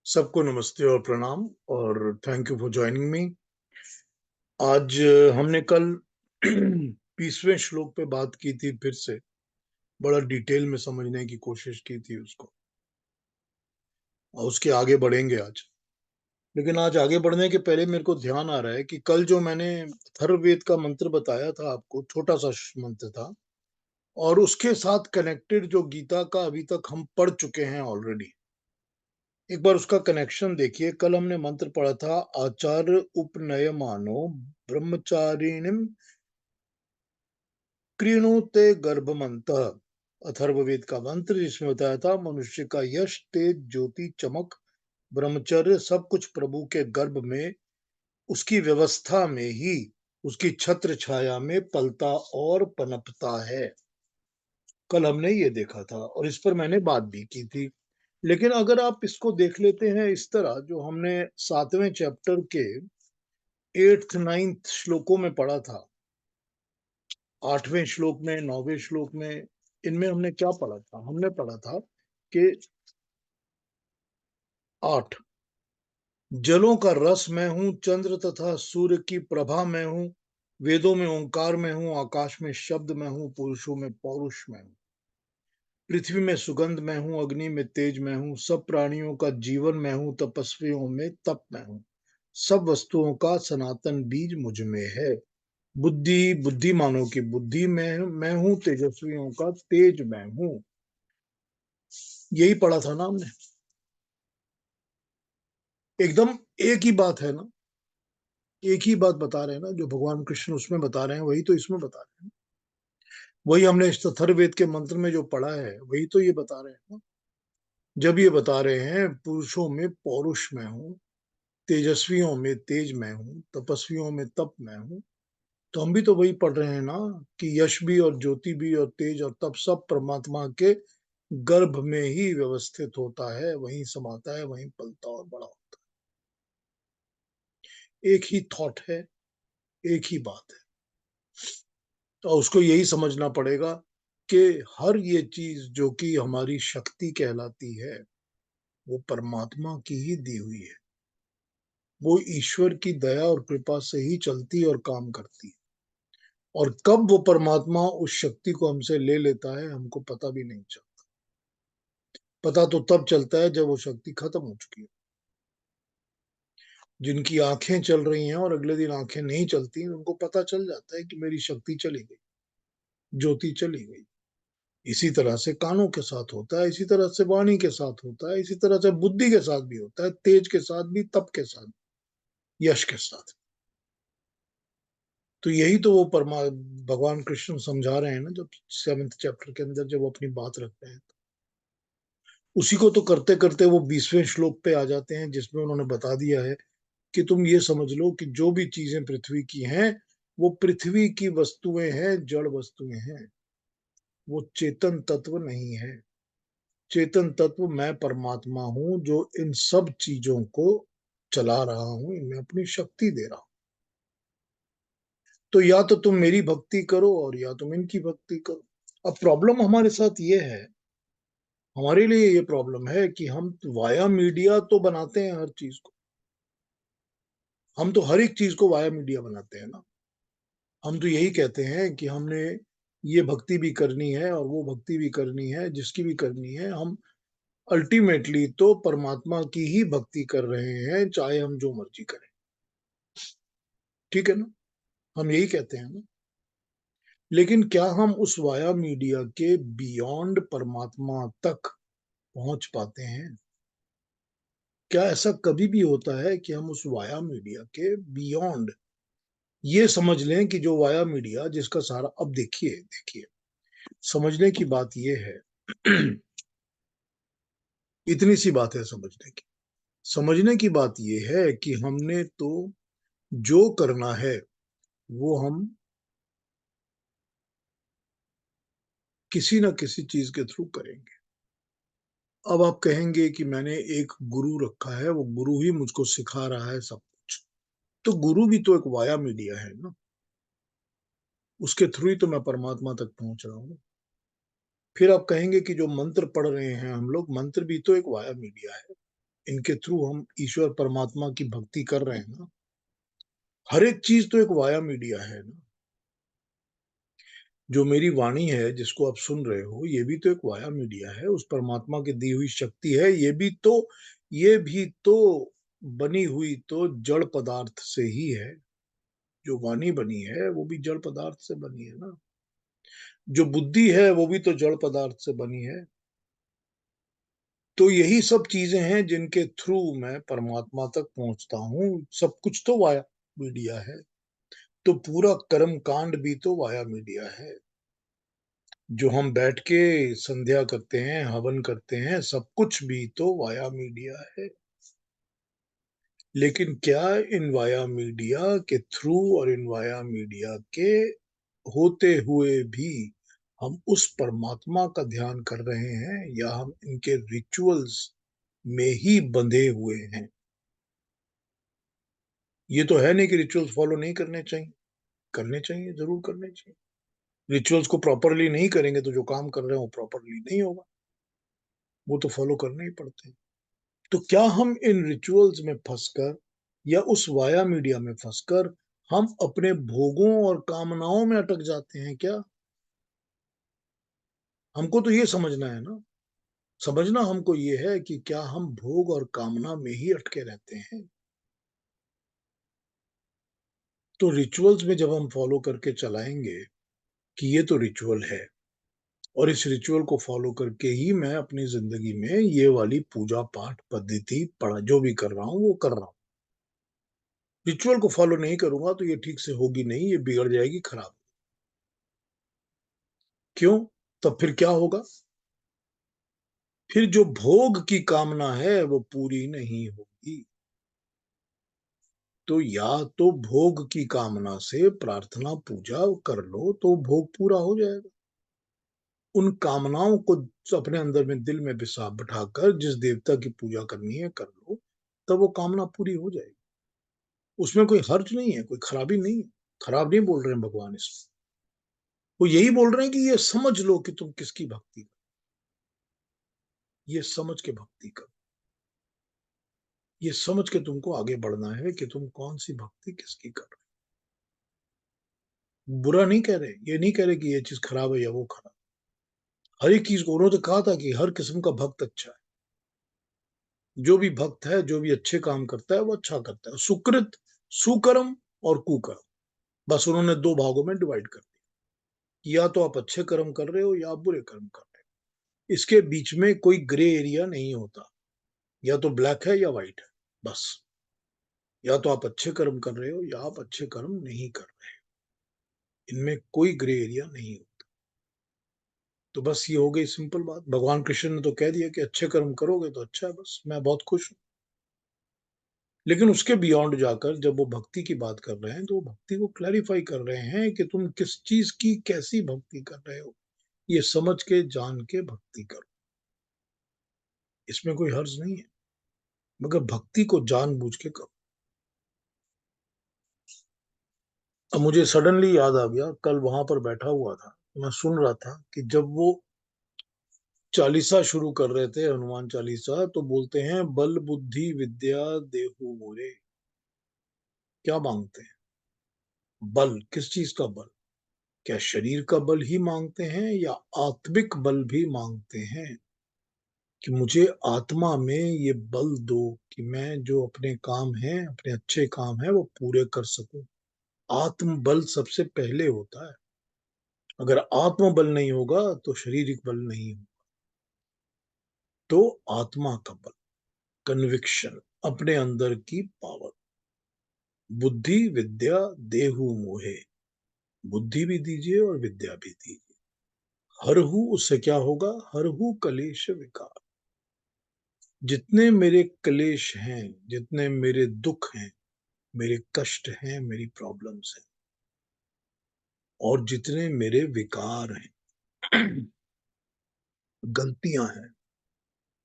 सबको नमस्ते और प्रणाम और thank you for joining me. आज हमने कल 20वें श्लोक पे बात की थी। फिर से बड़ा डिटेल में समझने की कोशिश की थी उसको, और उसके आगे बढ़ेंगे आज। लेकिन आज आगे बढ़ने के पहले मेरे को ध्यान आ रहा है कि कल जो मैंने अथर्ववेद का मंत्र बताया था आपको, छोटा सा मंत्र था, और उसके साथ कनेक्टेड जो गीता का अभी तक हम पढ़ चुके हैं ऑलरेडी। एक बार उसका कनेक्शन देखिए। कल हमने मंत्र पढ़ा था, आचार्य उपनयमानो ब्रह्मचारिणीम कृणुते गर्भमंतः। अथर्ववेद का मंत्र जिसमें बताया था मनुष्य का यश, तेज, ज्योति, चमक, ब्रह्मचर्य सब कुछ प्रभु के गर्भ में, उसकी व्यवस्था में ही, उसकी छत्र छाया में पलता और पनपता है। कल हमने ये देखा था और इस पर मैंने बात भी की थी। लेकिन अगर आप इसको देख लेते हैं इस तरह, जो हमने 7वें चैप्टर के 8th 9th श्लोकों में पढ़ा था, 8वें श्लोक में, 9वें श्लोक में, इनमें हमने क्या पढ़ा था? हमने पढ़ा था कि 8, जलों का रस मैं हूं, चंद्र तथा सूर्य की प्रभा मैं हूं, वेदों में ओंकार में हूं, आकाश में शब्द मैं हूं, पुरुषों में पौरुष मैं हूं, पृथ्वी में सुगंध मैं हूं, अग्नि में तेज मैं हूं, सब प्राणियों का जीवन मैं हूं, तपस्वियों में तप मैं हूं, सब वस्तुओं का सनातन बीज मुझ में है, बुद्धि बुद्धिमानों की बुद्धि में मैं हूं, तेजस्वियों का तेज मैं हूं। यही पढ़ा था ना हमने? एकदम एक ही बात है ना? एक ही बात बता रहे हैं ना, जो भगवान कृष्ण उसमें बता रहे हैं वही तो इसमें बता रहे हैं। वही हमने इस अथर्ववेद के मंत्र में जो पढ़ा है वही तो ये बता रहे हैं ना। जब ये बता रहे हैं पुरुषों में पौरुष मैं हूं, तेजस्वियों में तेज मैं हूं, तपस्वियों में तप मैं हूं, तो हम भी तो वही पढ़ रहे हैं ना कि यश भी और ज्योति भी और तेज और तप सब परमात्मा के गर्भ में ही व्यवस्थित होता है, वहीं समाता है, वहीं पलता और बड़ा होता है। एक ही थॉट है, एक ही बात है। तो उसको यही समझना पड़ेगा कि हर ये चीज जो कि हमारी शक्ति कहलाती है, वो परमात्मा की ही दी हुई है। वो ईश्वर की दया और कृपा से ही चलती और काम करती है। और कब वो परमात्मा उस शक्ति को हमसे ले लेता है हमको पता भी नहीं चलता। पता तो तब चलता है जब वो शक्ति खत्म हो चुकी है। जिनकी आंखें चल रही हैं और अगले दिन आंखें नहीं चलती, उनको पता चल जाता है कि मेरी शक्ति चली गई, ज्योति चली गई। इसी तरह से कानों के साथ होता है, इसी तरह से वाणी के साथ होता है, इसी तरह से बुद्धि के साथ भी होता है, तेज के साथ भी, तप के साथ, यश के साथ। तो यही तो वो भगवान कृष्ण समझा रहे हैं ना, जब 7th चैप्टर के अंदर जब वो अपनी बात रखते हैं। उसी को तो करते करते वो 20वें श्लोक पे आ जाते हैं, जिसमें उन्होंने बता दिया है कि तुम ये समझ लो कि जो भी चीजें पृथ्वी की हैं वो पृथ्वी की वस्तुएं हैं, जड़ वस्तुएं हैं, वो चेतन तत्व नहीं है। चेतन तत्व मैं परमात्मा हूं, जो इन सब चीजों को चला रहा हूं, इनमें अपनी शक्ति दे रहा हूं। तो या तो तुम मेरी भक्ति करो और या तुम इनकी भक्ति करो। अब प्रॉब्लम हमारे साथ ये है, हमारे लिए ये प्रॉब्लम है कि हम वाया मीडिया तो बनाते हैं हर चीज को। हम तो हर एक चीज को वाया मीडिया बनाते हैं ना। हम तो यही कहते हैं कि हमने ये भक्ति भी करनी है और वो भक्ति भी करनी है, जिसकी भी करनी है। हम अल्टीमेटली तो परमात्मा की ही भक्ति कर रहे हैं, चाहे हम जो मर्जी करें। ठीक है ना? हम यही कहते हैं ना। लेकिन क्या हम उस वाया मीडिया के बियॉन्ड परमात्मा तक पहुंच पाते हैं? क्या ऐसा कभी भी होता है कि हम उस वाया मीडिया के बियॉन्ड ये समझ लें कि जो वाया मीडिया जिसका सारा, अब देखिए देखिए, समझने की बात ये है। इतनी सी बात है समझने की। समझने की बात ये है कि हमने तो जो करना है वो हम किसी ना किसी चीज के थ्रू करेंगे। अब आप कहेंगे कि मैंने एक गुरु रखा है, वो गुरु ही मुझको सिखा रहा है सब कुछ। तो गुरु भी तो एक वाया मीडिया है ना, उसके थ्रू ही तो मैं परमात्मा तक पहुंच रहा हूँ। फिर आप कहेंगे कि जो मंत्र पढ़ रहे हैं हम लोग, मंत्र भी तो एक वाया मीडिया है, इनके थ्रू हम ईश्वर परमात्मा की भक्ति कर रहे हैं ना, हर एक चीज तो एक वाया मीडिया है ना। जो मेरी वाणी है जिसको आप सुन रहे हो, ये भी तो एक वाया मीडिया है, उस परमात्मा की दी हुई शक्ति है। ये भी तो बनी हुई तो जड़ पदार्थ से ही है। जो वाणी बनी है वो भी जड़ पदार्थ से बनी है ना। जो बुद्धि है वो भी तो जड़ पदार्थ से बनी है। तो यही सब चीजें हैं जिनके थ्रू मैं परमात्मा तक पहुंचता हूँ। सब कुछ तो वाया मीडिया है। तो पूरा कर्म कांड भी तो वाया मीडिया है। जो हम बैठ के संध्या करते हैं, हवन करते हैं, सब कुछ भी तो वाया मीडिया है। लेकिन क्या इन वाया मीडिया के थ्रू और इन वाया मीडिया के होते हुए भी हम उस परमात्मा का ध्यान कर रहे हैं, या हम इनके रिचुअल्स में ही बंधे हुए हैं? ये तो है नहीं कि रिचुअल्स फॉलो नहीं करने चाहिए। करने चाहिए, जरूर करने चाहिए। रिचुअल्स को प्रॉपरली नहीं करेंगे तो जो काम कर रहे हैं वो प्रॉपरली नहीं होगा। वो तो फॉलो करने ही पड़ते हैं। तो क्या हम इन रिचुअल्स में फंसकर, या उस वाया मीडिया में फंसकर, हम अपने भोगों और कामनाओं में अटक जाते हैं क्या? हमको तो ये समझना है ना। समझना हमको ये है कि क्या हम भोग और कामना में ही अटके रहते हैं? तो रिचुअल्स में जब हम फॉलो करके चलाएंगे कि ये तो रिचुअल है, और इस रिचुअल को फॉलो करके ही मैं अपनी जिंदगी में ये वाली पूजा पाठ पद्धति पढ़ा जो भी कर रहा हूँ वो कर रहा हूँ। रिचुअल को फॉलो नहीं करूंगा तो ये ठीक से होगी नहीं, ये बिगड़ जाएगी, खराब। क्यों? तब फिर क्या होगा? फिर जो भोग की कामना है वो पूरी नहीं होगी। तो या तो भोग की कामना से प्रार्थना पूजा कर लो तो भोग पूरा हो जाएगा। उन कामनाओं को अपने अंदर में दिल में बिठाकर जिस देवता की पूजा करनी है कर लो, तब वो कामना पूरी हो जाएगी। उसमें कोई हर्ज नहीं है, कोई खराबी नहीं है। खराब नहीं बोल रहे हैं भगवान इसमें। वो यही बोल रहे हैं कि ये समझ लो कि तुम किसकी भक्ति करो। ये समझ के भक्ति करो। ये समझ के तुमको आगे बढ़ना है कि तुम कौन सी भक्ति किसकी कर रहे हो। बुरा नहीं कह रहे, ये नहीं कह रहे कि ये चीज खराब है या वो खराब। हर एक चीज को उन्होंने तो कहा था कि हर किस्म का भक्त अच्छा है। जो भी भक्त है, जो भी अच्छे काम करता है वो अच्छा करता है। सुकृत, सुकर्म और कुकर्म, बस उन्होंने दो भागों में डिवाइड कर दिया कि या तो आप अच्छे कर्म कर रहे हो या आप बुरे कर्म कर रहे हो। इसके बीच में कोई ग्रे एरिया नहीं होता। या तो ब्लैक है या व्हाइट है, बस। या तो आप अच्छे कर्म कर रहे हो या आप अच्छे कर्म नहीं कर रहे हो। इनमें कोई ग्रे एरिया नहीं होता। तो बस ये हो गई सिंपल बात। भगवान कृष्ण ने तो कह दिया कि अच्छे कर्म करोगे तो अच्छा है, बस मैं बहुत खुश हूं। लेकिन उसके बियॉन्ड जाकर जब वो भक्ति की बात कर रहे हैं तो वो भक्ति को क्लैरिफाई कर रहे हैं कि तुम किस चीज की कैसी भक्ति कर रहे हो। ये समझ के जान के भक्ति करो। इसमें कोई हर्ज नहीं है, मगर भक्ति को जानबूझ के करो। अब मुझे सडनली याद आ गया, कल वहां पर बैठा हुआ था, मैं सुन रहा था कि जब वो चालीसा शुरू कर रहे थे, हनुमान चालीसा, तो बोलते हैं बल बुद्धि विद्या देहु मोरे। क्या मांगते हैं? बल, किस चीज का बल? क्या शरीर का बल ही मांगते हैं या आत्मिक बल भी मांगते हैं? कि मुझे आत्मा में ये बल दो कि मैं जो अपने काम है, अपने अच्छे काम है, वो पूरे कर सकूं। आत्म बल सबसे पहले होता है। अगर आत्म बल नहीं होगा तो शारीरिक बल नहीं होगा। तो आत्मा का बल, कन्विक्शन, अपने अंदर की पावर। बुद्धि विद्या देहु मोहे। बुद्धि भी दीजिए और विद्या भी दीजिए। हरहु, उससे क्या होगा? हरहु कलेश विकार। जितने मेरे क्लेश हैं, जितने मेरे दुख हैं, मेरे कष्ट हैं, मेरी प्रॉब्लम्स हैं, और जितने मेरे विकार हैं, गलतियां हैं,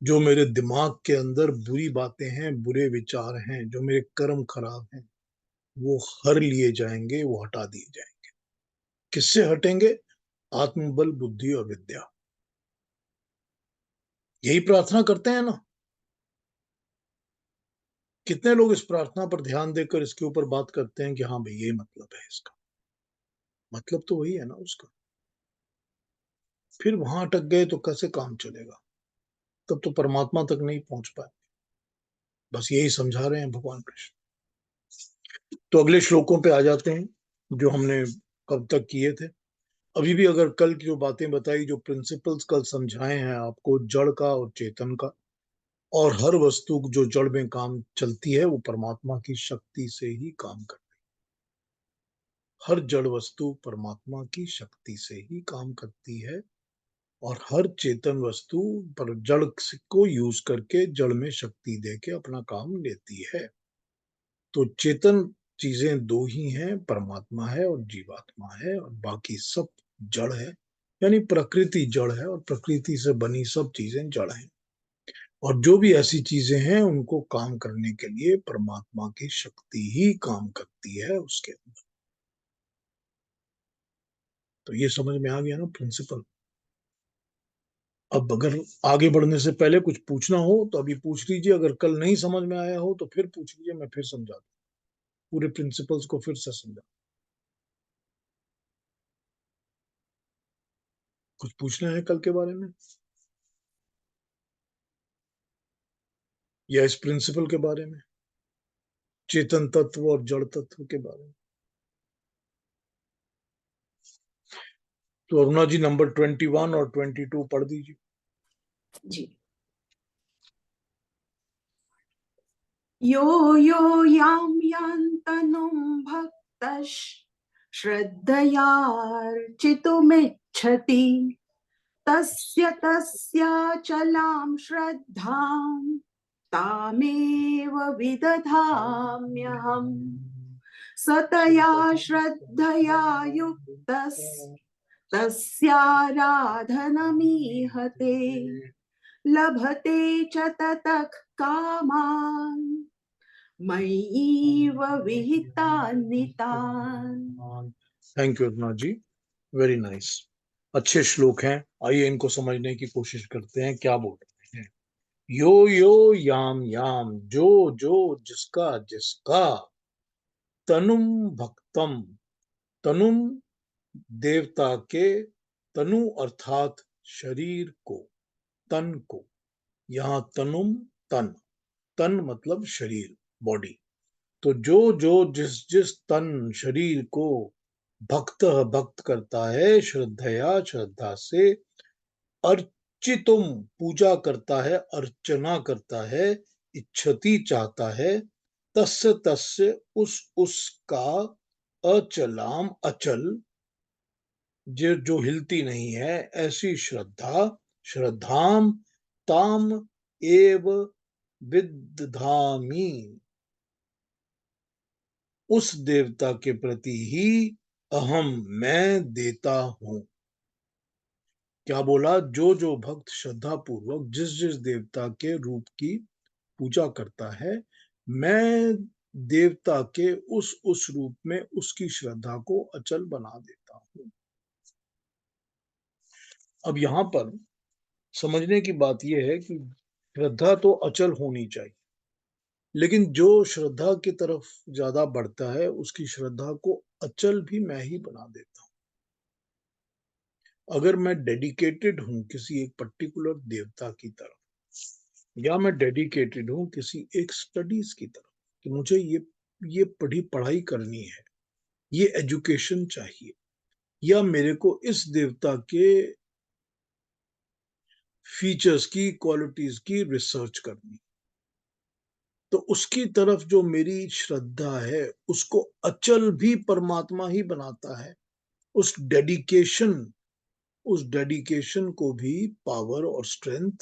जो मेरे दिमाग के अंदर बुरी बातें हैं, बुरे विचार हैं, जो मेरे कर्म खराब हैं, वो हर लिए जाएंगे, वो हटा दिए जाएंगे। किससे हटेंगे? आत्मबल, बुद्धि और विद्या। यही प्रार्थना करते हैं ना। कितने लोग इस प्रार्थना पर ध्यान देकर इसके ऊपर बात करते हैं कि हाँ भाई ये मतलब है इसका, मतलब तो वही है ना उसका। फिर वहां अटक गए तो कैसे काम चलेगा? तब तो परमात्मा तक नहीं पहुंच पाए। बस यही समझा रहे हैं भगवान कृष्ण। तो अगले श्लोकों पे आ जाते हैं जो हमने कब तक किए थे। अभी भी अगर कल की जो बातें बताई, जो प्रिंसिपल्स कल समझाए हैं आपको, जड़ का और चेतन का, और हर वस्तु जो जड़ में काम चलती है वो परमात्मा की शक्ति से ही काम करती है। हर जड़ वस्तु परमात्मा की शक्ति से ही काम करती है, और हर चेतन वस्तु पर जड़ को यूज करके जड़ में शक्ति दे के अपना काम लेती है। तो चेतन चीजें दो ही हैं, परमात्मा है और जीवात्मा है, और बाकी सब जड़ है। यानी प्रकृति जड़ है और प्रकृति से बनी सब चीजें जड़ हैं। और जो भी ऐसी चीजें हैं उनको काम करने के लिए परमात्मा की शक्ति ही काम करती है उसके अंदर। तो ये समझ में आ गया ना प्रिंसिपल। अब अगर आगे बढ़ने से पहले कुछ पूछना हो तो अभी पूछ लीजिए, अगर कल नहीं समझ में आया हो तो फिर पूछ लीजिए, मैं फिर समझा दूं, पूरे प्रिंसिपल्स को फिर से समझा। कुछ पूछना है कल के बारे में, या इस प्रिंसिपल के बारे में, चेतन तत्व और जड़ तत्व के बारे में? तो अरुणा जी नंबर 21 और 22 पढ़ दीजिए जी। यो यो यां यान्तनुं भक्तः श्रद्धयार्चितुमिच्छति तस्य तस्याचलां श्रद्धां तामेव विदधाम्यहम्। सतया श्रद्धया युक्तस्तस्याराधनमीहते लभते च ततः कामान् मय्यैव विहितान्नितान्। Thank you Aruna ji, very nice. अच्छे श्लोक हैं, आइए इनको समझने की कोशिश करते हैं क्या बोल रहे हैं। यो यो याम याम, जो जो जिसका जिसका, तनुम भक्तम, तनुम देवता के, तनु अर्थात शरीर को, तन को। यहाँ तनुम तन, तन मतलब शरीर, बॉडी। तो जो जो जिस जिस तन शरीर को भक्त भक्त करता है, श्रद्धया श्रद्धा से, अर्चितुम पूजा करता है, अर्चना करता है, इच्छति चाहता है, तस्य तस्य उस उसका, अचलाम अचल, जो जो हिलती नहीं है, ऐसी श्रद्धा, श्रद्धाम ताम एव विदधामि, उस देवता के प्रति ही अहम मैं देता हूं। क्या बोला? जो जो भक्त श्रद्धा पूर्वक जिस जिस देवता के रूप की पूजा करता है, मैं देवता के उस रूप में उसकी श्रद्धा को अचल बना देता हूं। अब यहां पर समझने की बात यह है कि श्रद्धा तो अचल होनी चाहिए, लेकिन जो श्रद्धा की तरफ ज्यादा बढ़ता है उसकी श्रद्धा को अचल भी मैं ही बना देता हूं। अगर मैं डेडिकेटेड हूं किसी एक पर्टिकुलर देवता की तरफ, या मैं डेडिकेटेड हूं किसी एक स्टडीज की तरफ, कि मुझे ये पढ़ाई करनी है, ये एजुकेशन चाहिए, या मेरे को इस देवता के फीचर्स की, क्वालिटीज की रिसर्च करनी, तो उसकी तरफ जो मेरी श्रद्धा है उसको अचल भी परमात्मा ही बनाता है। उस डेडिकेशन उस डेडिकेशन को भी पावर और स्ट्रेंथ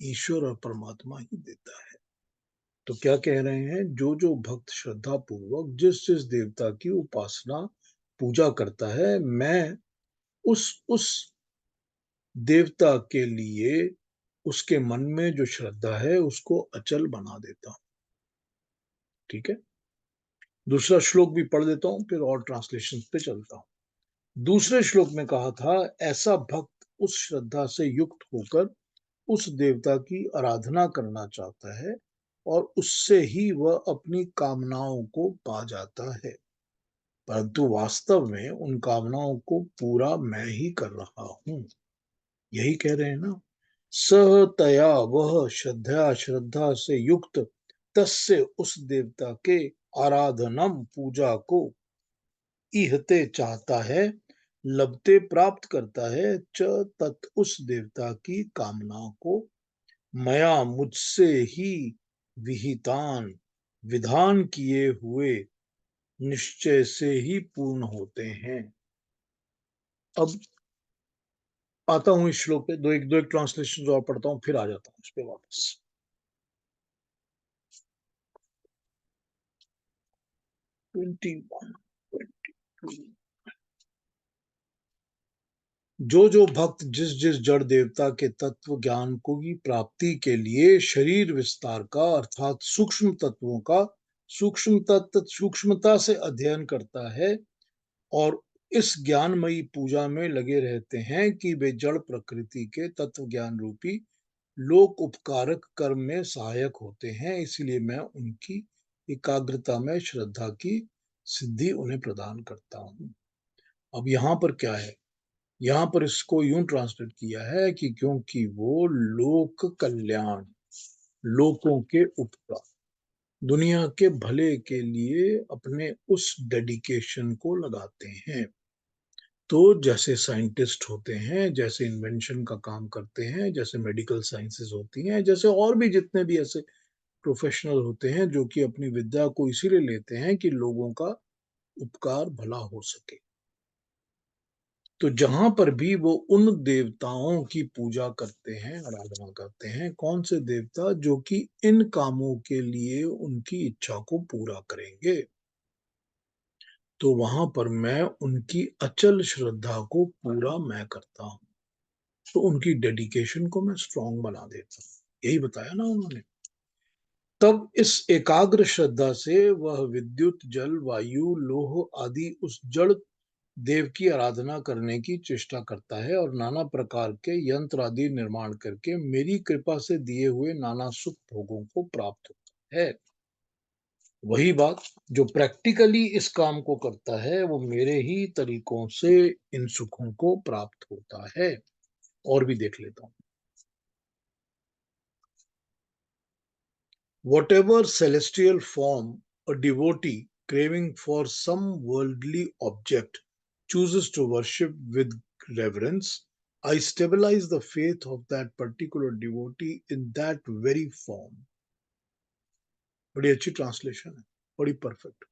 ईश्वर और परमात्मा ही देता है। तो क्या कह रहे हैं? जो जो भक्त श्रद्धा पूर्वक जिस जिस देवता की उपासना पूजा करता है, मैं उस देवता के लिए उसके मन में जो श्रद्धा है उसको अचल बना देता हूं। ठीक है, दूसरा श्लोक भी पढ़ देता हूं, फिर और ट्रांसलेशन पे चलता हूं। दूसरे श्लोक में कहा था, ऐसा भक्त उस श्रद्धा से युक्त होकर उस देवता की आराधना करना चाहता है और उससे ही वह अपनी कामनाओं को पा जाता है, परंतु वास्तव में उन कामनाओं को पूरा मैं ही कर रहा हूं। यही कह रहे हैं ना, सह तया वह श्रद्धा श्रद्धा से युक्त तस्य उस देवता के आराधनम पूजा को इहते चाहता है, लभते प्राप्त करता है, च तत् उस देवता की कामना को मया मुझसे ही विहितान विधान किए हुए निश्चय से ही पूर्ण होते हैं। अब आता हूं इस श्लोक पे, दो एक ट्रांसलेशन और पढ़ता हूं, फिर आ जाता हूं इस पे वापस। 21, 22। जो भक्त जिस जिस जड़ देवता के तत्व ज्ञान को की प्राप्ति के लिए शरीर विस्तार का अर्थात सूक्ष्म तत्वों का सूक्ष्मता से अध्ययन करता है और इस ज्ञानमयी पूजा में लगे रहते हैं कि वे जड़ प्रकृति के तत्व ज्ञान रूपी लोक उपकारक कर्म में सहायक होते हैं, इसलिए मैं उनकी एकाग्रता में श्रद्धा की सिद्धि उन्हें प्रदान करता हूं। अब यहाँ पर क्या है, यहाँ पर इसको यूं ट्रांसलेट किया है कि क्योंकि वो लोक कल्याण, लोकों के उपकार, दुनिया के भले के लिए अपने उस डेडिकेशन को लगाते हैं। तो जैसे साइंटिस्ट होते हैं, जैसे इन्वेंशन का काम करते हैं, जैसे मेडिकल साइंसेस होती हैं, जैसे और भी जितने भी ऐसे प्रोफेशनल होते हैं जो कि अपनी विद्या को इसीलिए लेते हैं कि लोगों का उपकार भला हो सके, तो जहां पर भी वो उन देवताओं की पूजा करते हैं, आराधना करते हैं, कौन से देवता, जो कि इन कामों के लिए उनकी इच्छा को पूरा करेंगे, तो वहां पर मैं उनकी अचल श्रद्धा को पूरा मैं करता हूं, तो उनकी डेडिकेशन को मैं स्ट्रांग बना देता हूं। यही बताया ना उन्होंने। तब इस एकाग्र श्रद्धा से वह विद्युत, जल, वायु, लोह आदि उस जड़ देव की आराधना करने की चेष्टा करता है और नाना प्रकार के यंत्र आदि निर्माण करके मेरी कृपा से दिए हुए नाना सुख भोगों को प्राप्त होता है। वही बात, जो प्रैक्टिकली इस काम को करता है वो मेरे ही तरीकों से इन सुखों को प्राप्त होता है। और भी देख लेता हूं। Whatever celestial form a devotee craving for some worldly object chooses to worship with reverence, I stabilize the faith of that particular devotee in that very form. बड़ी अच्छी ट्रांसलेशन है, बड़ी perfect.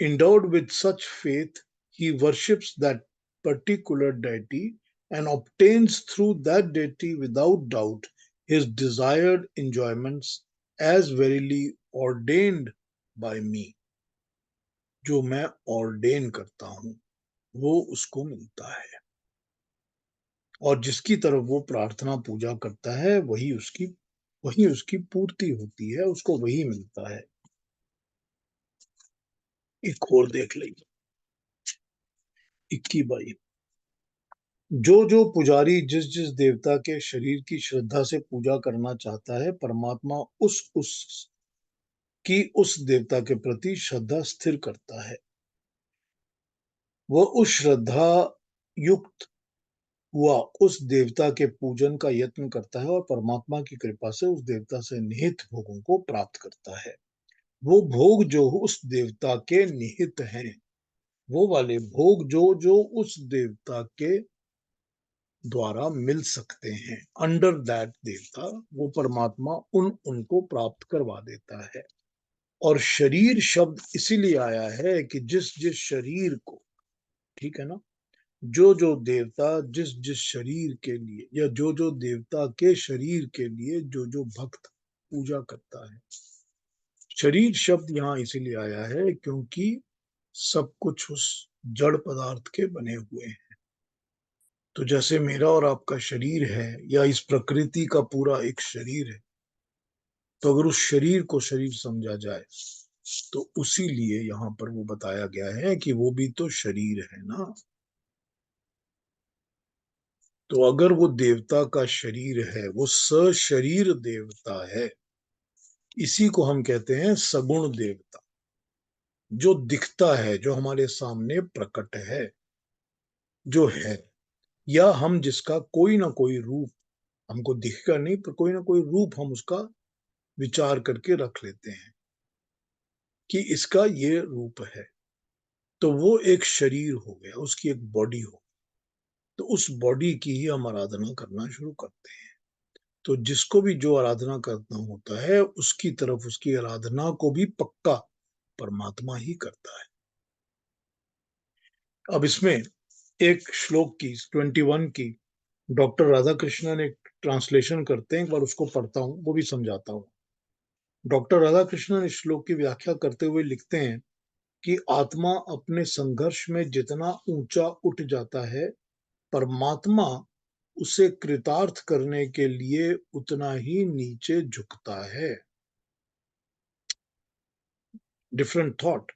Endowed with such faith, he worships that particular deity and obtains through that deity without doubt his desired enjoyments as verily ordained by me। जो मैं ordained करता हूं वो उसको मिलता है, और जिसकी तरफ वो प्रार्थना पूजा करता है वही उसकी पूर्ति होती है, उसको वही मिलता है। एक और देख लीजिए, 21। जो पुजारी जिस जिस देवता के शरीर की श्रद्धा से पूजा करना चाहता है, परमात्मा उस की उस देवता के प्रति श्रद्धा स्थिर करता है। वह उस श्रद्धा युक्त हुआ उस देवता के पूजन का यत्न करता है और परमात्मा की कृपा से उस देवता से निहित भोगों को प्राप्त करता है। वो भोग जो उस देवता के निहित हैं, वो वाले भोग जो जो उस देवता के द्वारा मिल सकते हैं, अंडर दैट देवता, वो परमात्मा उनको प्राप्त करवा देता है। और शरीर शब्द इसीलिए आया है कि जिस जिस शरीर को, ठीक है ना, जो देवता जिस जिस शरीर के लिए, या जो देवता के शरीर के लिए जो भक्त पूजा करता है। शरीर शब्द यहाँ इसीलिए आया है क्योंकि सब कुछ उस जड़ पदार्थ के बने हुए हैं। तो जैसे मेरा और आपका शरीर है, या इस प्रकृति का पूरा एक शरीर है, तो अगर उस शरीर को शरीर समझा जाए तो उसी लिए यहाँ पर वो बताया गया है कि वो भी तो शरीर है ना। तो अगर वो देवता का शरीर है, वो सशरीर देवता है, इसी को हम कहते हैं सगुण देवता, जो दिखता है, जो हमारे सामने प्रकट है, जो है, या हम जिसका कोई ना कोई रूप, हमको दिखेगा नहीं पर कोई ना कोई रूप हम उसका विचार करके रख लेते हैं कि इसका ये रूप है। तो वो एक शरीर हो गया, उसकी एक बॉडी हो, तो उस बॉडी की ही हम आराधना करना शुरू करते हैं। तो जिसको भी जो आराधना करना होता है, उसकी तरफ उसकी आराधना को भी पक्का परमात्मा ही करता है। अब इसमें एक श्लोक की 21 की डॉक्टर राधा कृष्णन एक ट्रांसलेशन करते हैं, एक बार उसको पढ़ता हूं, वो भी समझाता हूं। डॉक्टर राधा कृष्णन इस श्लोक की व्याख्या करते हुए लिखते हैं कि आत्मा अपने संघर्ष में जितना ऊंचा उठ जाता है, परमात्मा उसे कृतार्थ करने के लिए उतना ही नीचे झुकता है। Different thought.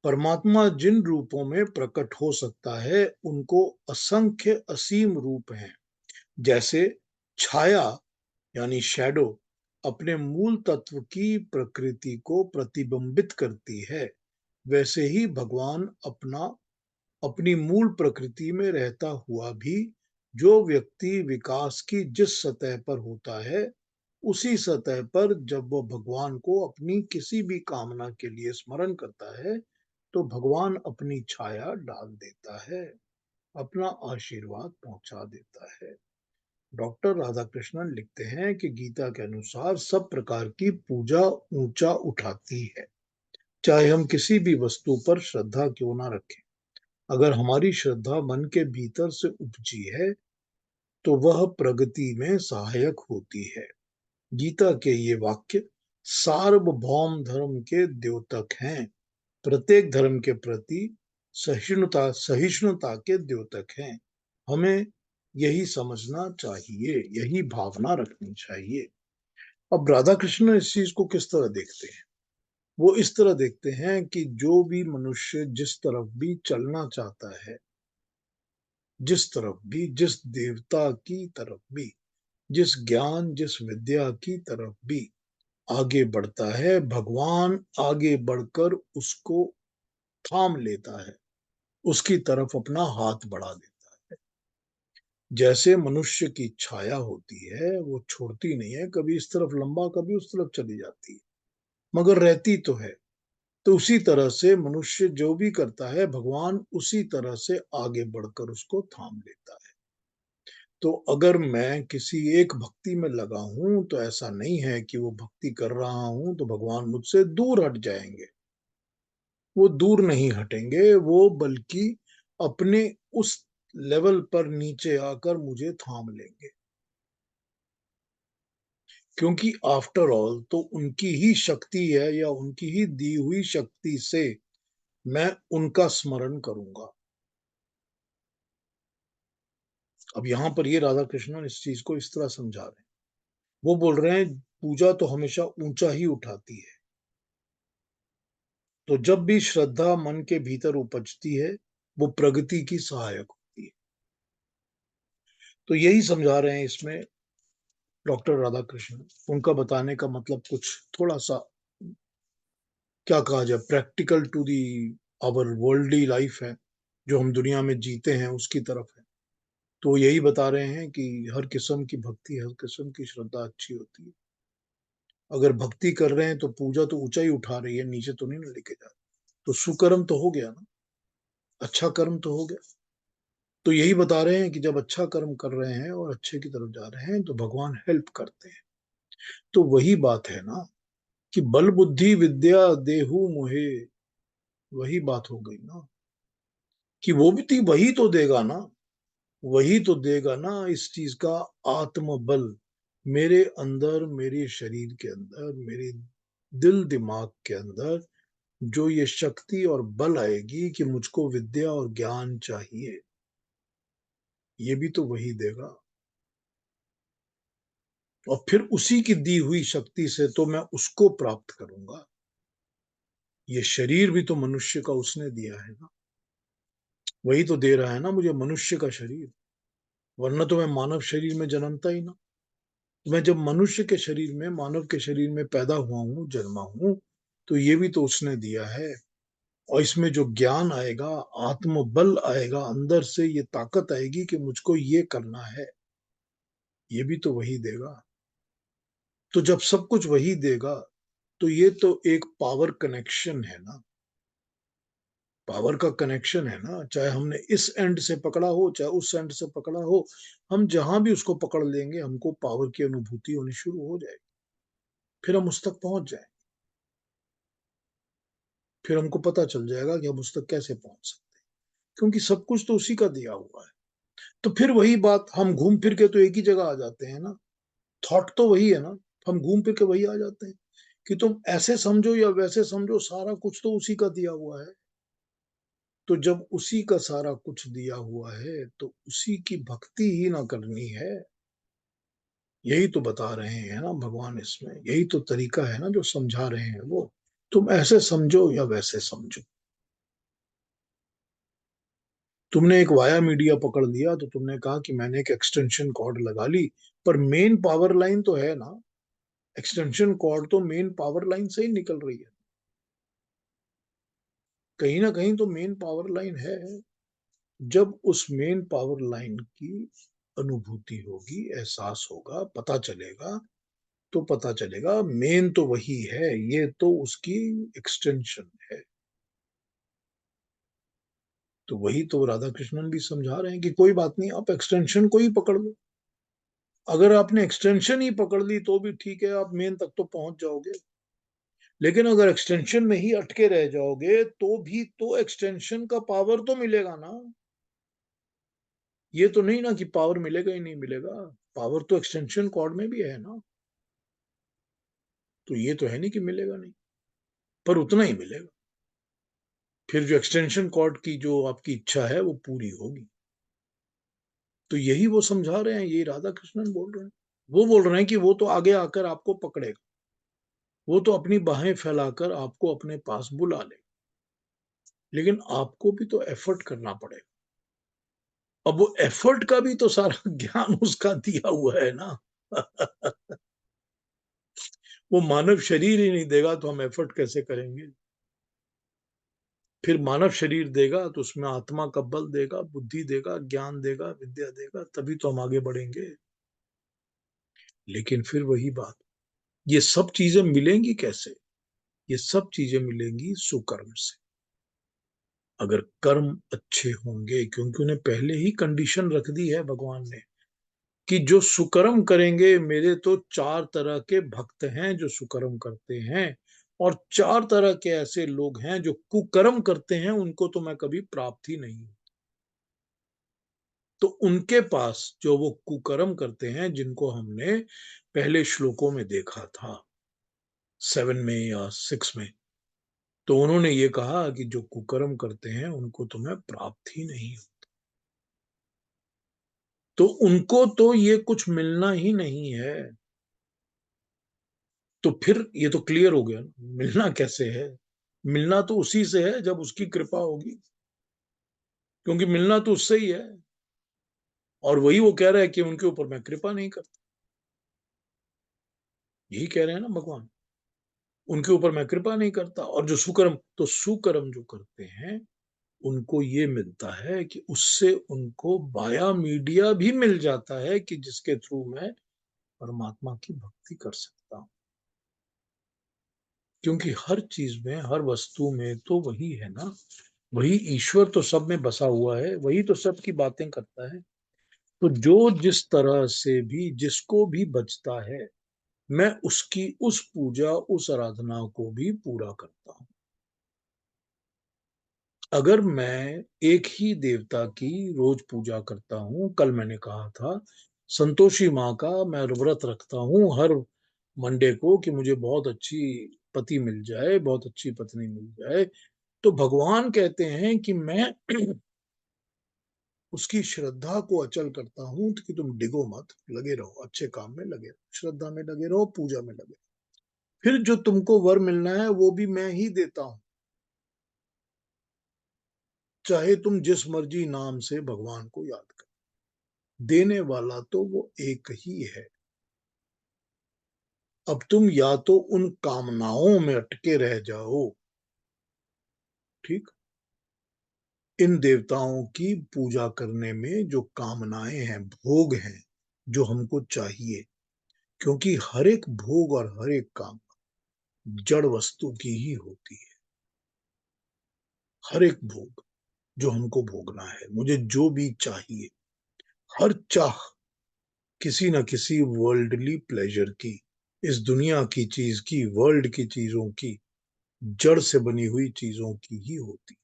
परमात्मा जिन रूपों में प्रकट हो सकता है, उनको असंख्य असीम रूप हैं। जैसे छाया यानी शैडो अपने मूल तत्व की प्रकृति को प्रतिबिंबित करती है, वैसे ही भगवान अपनी मूल प्रकृति में रहता हुआ भी जो व्यक्ति विकास की जिस सतह पर होता है, उसी सतह पर जब वह भगवान को अपनी किसी भी कामना के लिए स्मरण करता है, तो भगवान अपनी छाया डाल देता है, अपना आशीर्वाद पहुंचा देता है। डॉक्टर राधाकृष्णन लिखते हैं कि गीता के अनुसार सब प्रकार की पूजा ऊंचा उठाती है, चाहे हम किसी भी वस्तु पर श्रद्धा क्यों ना रखें। अगर हमारी श्रद्धा मन के भीतर से उपजी है, तो वह प्रगति में सहायक होती है। गीता के ये वाक्य सार्वभौम धर्म के द्योतक हैं, प्रत्येक धर्म के प्रति सहिष्णुता के द्योतक हैं। हमें यही समझना चाहिए, यही भावना रखनी चाहिए। अब राधा कृष्ण इस चीज को किस तरह देखते हैं? वो इस तरह देखते हैं कि जो भी मनुष्य जिस तरफ भी चलना चाहता है, जिस तरफ भी, जिस देवता की तरफ भी, जिस ज्ञान जिस विद्या की तरफ भी आगे बढ़ता है, भगवान आगे बढ़कर उसको थाम लेता है, उसकी तरफ अपना हाथ बढ़ा देता है। जैसे मनुष्य की छाया होती है, वो छोड़ती नहीं है, कभी इस तरफ लंबा कभी उस तरफ चली जाती है, मगर रहती तो है। तो उसी तरह से मनुष्य जो भी करता है, भगवान उसी तरह से आगे बढ़कर उसको थाम लेता है। तो अगर मैं किसी एक भक्ति में लगा हूं, तो ऐसा नहीं है कि वो भक्ति कर रहा हूं तो भगवान मुझसे दूर हट जाएंगे। वो दूर नहीं हटेंगे, वो बल्कि अपने उस लेवल पर नीचे आकर मुझे थाम लेंगे, क्योंकि आफ्टर ऑल तो उनकी ही शक्ति है, या उनकी ही दी हुई शक्ति से मैं उनका स्मरण करूंगा। अब यहां पर ये राधा कृष्णन इस चीज को इस तरह समझा रहे हैं। वो बोल रहे हैं पूजा तो हमेशा ऊंचा ही उठाती है। तो जब भी श्रद्धा मन के भीतर उपजती है, वो प्रगति की सहायक होती है। तो यही समझा रहे हैं इसमें डॉक्टर राधा कृष्ण। उनका बताने का मतलब कुछ थोड़ा सा, क्या कहा जाए, practical to the our worldly life है, जो हम दुनिया में जीते हैं उसकी तरफ है। तो यही बता रहे हैं कि हर किस्म की भक्ति, हर किस्म की श्रद्धा अच्छी होती है। अगर भक्ति कर रहे हैं तो पूजा तो ऊंचा ही उठा रही है, नीचे तो नहीं ना लेके जा रही। तो सुकर्म तो हो गया ना, अच्छा कर्म तो हो गया। तो यही बता रहे हैं कि जब अच्छा कर्म कर रहे हैं और अच्छे की तरफ जा रहे हैं, तो भगवान हेल्प करते हैं। तो वही बात है ना, कि बल बुद्धि विद्या देहु मोहे, वही बात हो गई ना, कि वो भी तो वही तो देगा ना, वही तो देगा ना इस चीज का आत्मबल, मेरे अंदर, मेरे शरीर के अंदर, मेरे दिल दिमाग के अंदर जो ये शक्ति और बल आएगी कि मुझको विद्या और ज्ञान चाहिए, ये भी तो वही देगा। और फिर उसी की दी हुई शक्ति से तो मैं उसको प्राप्त करूंगा। ये शरीर भी तो मनुष्य का उसने दिया है ना, वही तो दे रहा है ना मुझे मनुष्य का शरीर, वरना तो मैं मानव शरीर में जन्मता ही ना। मैं जब मनुष्य के शरीर में, मानव के शरीर में पैदा हुआ हूं, जन्मा हूं, तो ये भी तो उसने दिया है। और इसमें जो ज्ञान आएगा, आत्मबल आएगा, अंदर से ये ताकत आएगी कि मुझको ये करना है, ये भी तो वही देगा। तो जब सब कुछ वही देगा, तो ये तो एक पावर कनेक्शन है ना, पावर का कनेक्शन है ना। चाहे हमने इस एंड से पकड़ा हो, चाहे उस एंड से पकड़ा हो, हम जहां भी उसको पकड़ लेंगे, हमको पावर की अनुभूति होनी शुरू हो जाएगी। फिर हम उस तक पहुंच जाए, फिर हमको पता चल जाएगा कि हम उस तक कैसे पहुंच सकते हैं, क्योंकि सब कुछ तो उसी का दिया हुआ है। तो फिर वही बात, हम घूम फिर के तो एक ही जगह आ जाते हैं ना। थॉट तो वही है ना, हम घूम फिर के वही आ जाते हैं कि तुम ऐसे समझो या वैसे समझो, सारा कुछ तो उसी का दिया हुआ है। तो जब उसी का सारा कुछ दिया हुआ है, तो उसी की भक्ति ही ना करनी है। यही तो बता रहे हैं ना भगवान इसमें, यही तो तरीका है ना जो समझा रहे हैं वो। तुम ऐसे समझो या वैसे समझो। तुमने एक वाया मीडिया पकड़ लिया, तो तुमने कहा कि मैंने एक एक्सटेंशन कॉर्ड लगा ली, पर मेन पावर लाइन तो है ना। एक्सटेंशन कॉर्ड तो मेन पावर लाइन से ही निकल रही है, कहीं ना कहीं तो मेन पावर लाइन है। जब उस मेन पावर लाइन की अनुभूति होगी, एहसास होगा, पता चलेगा, तो पता चलेगा मेन तो वही है, ये तो उसकी एक्सटेंशन है। तो वही तो राधा कृष्णन भी समझा रहे हैं कि कोई बात नहीं, आप एक्सटेंशन को ही पकड़ लो। अगर आपने एक्सटेंशन ही पकड़ ली तो भी ठीक है, आप मेन तक तो पहुंच जाओगे। लेकिन अगर एक्सटेंशन में ही अटके रह जाओगे, तो भी तो एक्सटेंशन का पावर तो मिलेगा ना। ये तो नहीं ना कि पावर मिलेगा ही नहीं मिलेगा, पावर तो एक्सटेंशन कॉर्ड में भी है ना। तो ये तो है नहीं कि मिलेगा नहीं, पर उतना ही मिलेगा। फिर जो एक्सटेंशन कॉर्ड की जो आपकी इच्छा है वो पूरी होगी। तो यही वो समझा रहे हैं, यही राधा कृष्णन बोल रहे हैं। वो बोल रहे हैं कि वो तो आगे आकर आपको पकड़ेगा, वो तो अपनी बाहें फैलाकर आपको अपने पास बुला ले, लेकिन आपको भी तो एफर्ट करना पड़ेगा। अब वो एफर्ट का भी तो सारा ज्ञान उसका दिया हुआ है ना। वो मानव शरीर ही नहीं देगा तो हम एफर्ट कैसे करेंगे। फिर मानव शरीर देगा तो उसमें आत्मा का बल देगा, बुद्धि देगा, ज्ञान देगा, विद्या देगा, तभी तो हम आगे बढ़ेंगे। लेकिन फिर वही बात, ये सब चीजें मिलेंगी कैसे? ये सब चीजें मिलेंगी सुकर्म से। अगर कर्म अच्छे होंगे, क्योंकि उन्हें पहले ही कंडीशन रख दी है भगवान ने कि जो सुकर्म करेंगे, मेरे तो चार तरह के भक्त हैं जो सुकर्म करते हैं, और चार तरह के ऐसे लोग हैं जो कुकर्म करते हैं, उनको तो मैं कभी प्राप्त ही नहीं। तो उनके पास जो वो कुकर्म करते हैं, जिनको हमने पहले श्लोकों में देखा था, 7 में या 6 में, तो उन्होंने ये कहा कि जो कुकर्म करते हैं उनको तुम्हें प्राप्त ही नहीं। तो उनको तो ये कुछ मिलना ही नहीं है। तो फिर ये तो क्लियर हो गया ना, मिलना कैसे है? मिलना तो उसी से है जब उसकी कृपा होगी, क्योंकि मिलना तो उससे ही है। और वही वो कह रहा है कि उनके ऊपर मैं कृपा नहीं करता, यही कह रहे हैं ना भगवान, उनके ऊपर मैं कृपा नहीं करता। और जो सुकर्म, तो सुकर्म जो करते हैं उनको ये मिलता है कि उससे उनको बाया मीडिया भी मिल जाता है कि जिसके थ्रू मैं परमात्मा की भक्ति कर सकता हूं। क्योंकि हर चीज में, हर वस्तु में तो वही है ना, वही ईश्वर तो सब में बसा हुआ है, वही तो सबकी बातें करता है। तो जो जिस तरह से भी जिसको भी बचता है, मैं उसकी उस पूजा, उस आराधना को भी पूरा करता हूं। अगर मैं एक ही देवता की रोज पूजा करता हूं, कल मैंने कहा था संतोषी माँ का मैं व्रत रखता हूं हर मंडे को कि मुझे बहुत अच्छी पति मिल जाए, बहुत अच्छी पत्नी मिल जाए, तो भगवान कहते हैं कि मैं उसकी श्रद्धा को अचल करता हूं, तो कि तुम डिगो मत, लगे रहो, अच्छे काम में लगे रहो, श्रद्धा में लगे रहो, पूजा में लगे रहो। फिर जो तुमको वर मिलना है वो भी मैं ही देता हूं, चाहे तुम जिस मर्जी नाम से भगवान को याद करो, देने वाला तो वो एक ही है। अब तुम या तो उन कामनाओं में अटके रह जाओ, ठीक, इन देवताओं की पूजा करने में जो कामनाएं हैं, भोग हैं, जो हमको चाहिए, क्योंकि हर एक भोग और हर एक काम जड़ वस्तु की ही होती है। हर एक भोग जो हमको भोगना है, मुझे जो भी चाहिए, हर चाह किसी न किसी वर्ल्डली प्लेजर की, इस दुनिया की चीज की, वर्ल्ड की चीजों की, जड़ से बनी हुई चीजों की ही होती।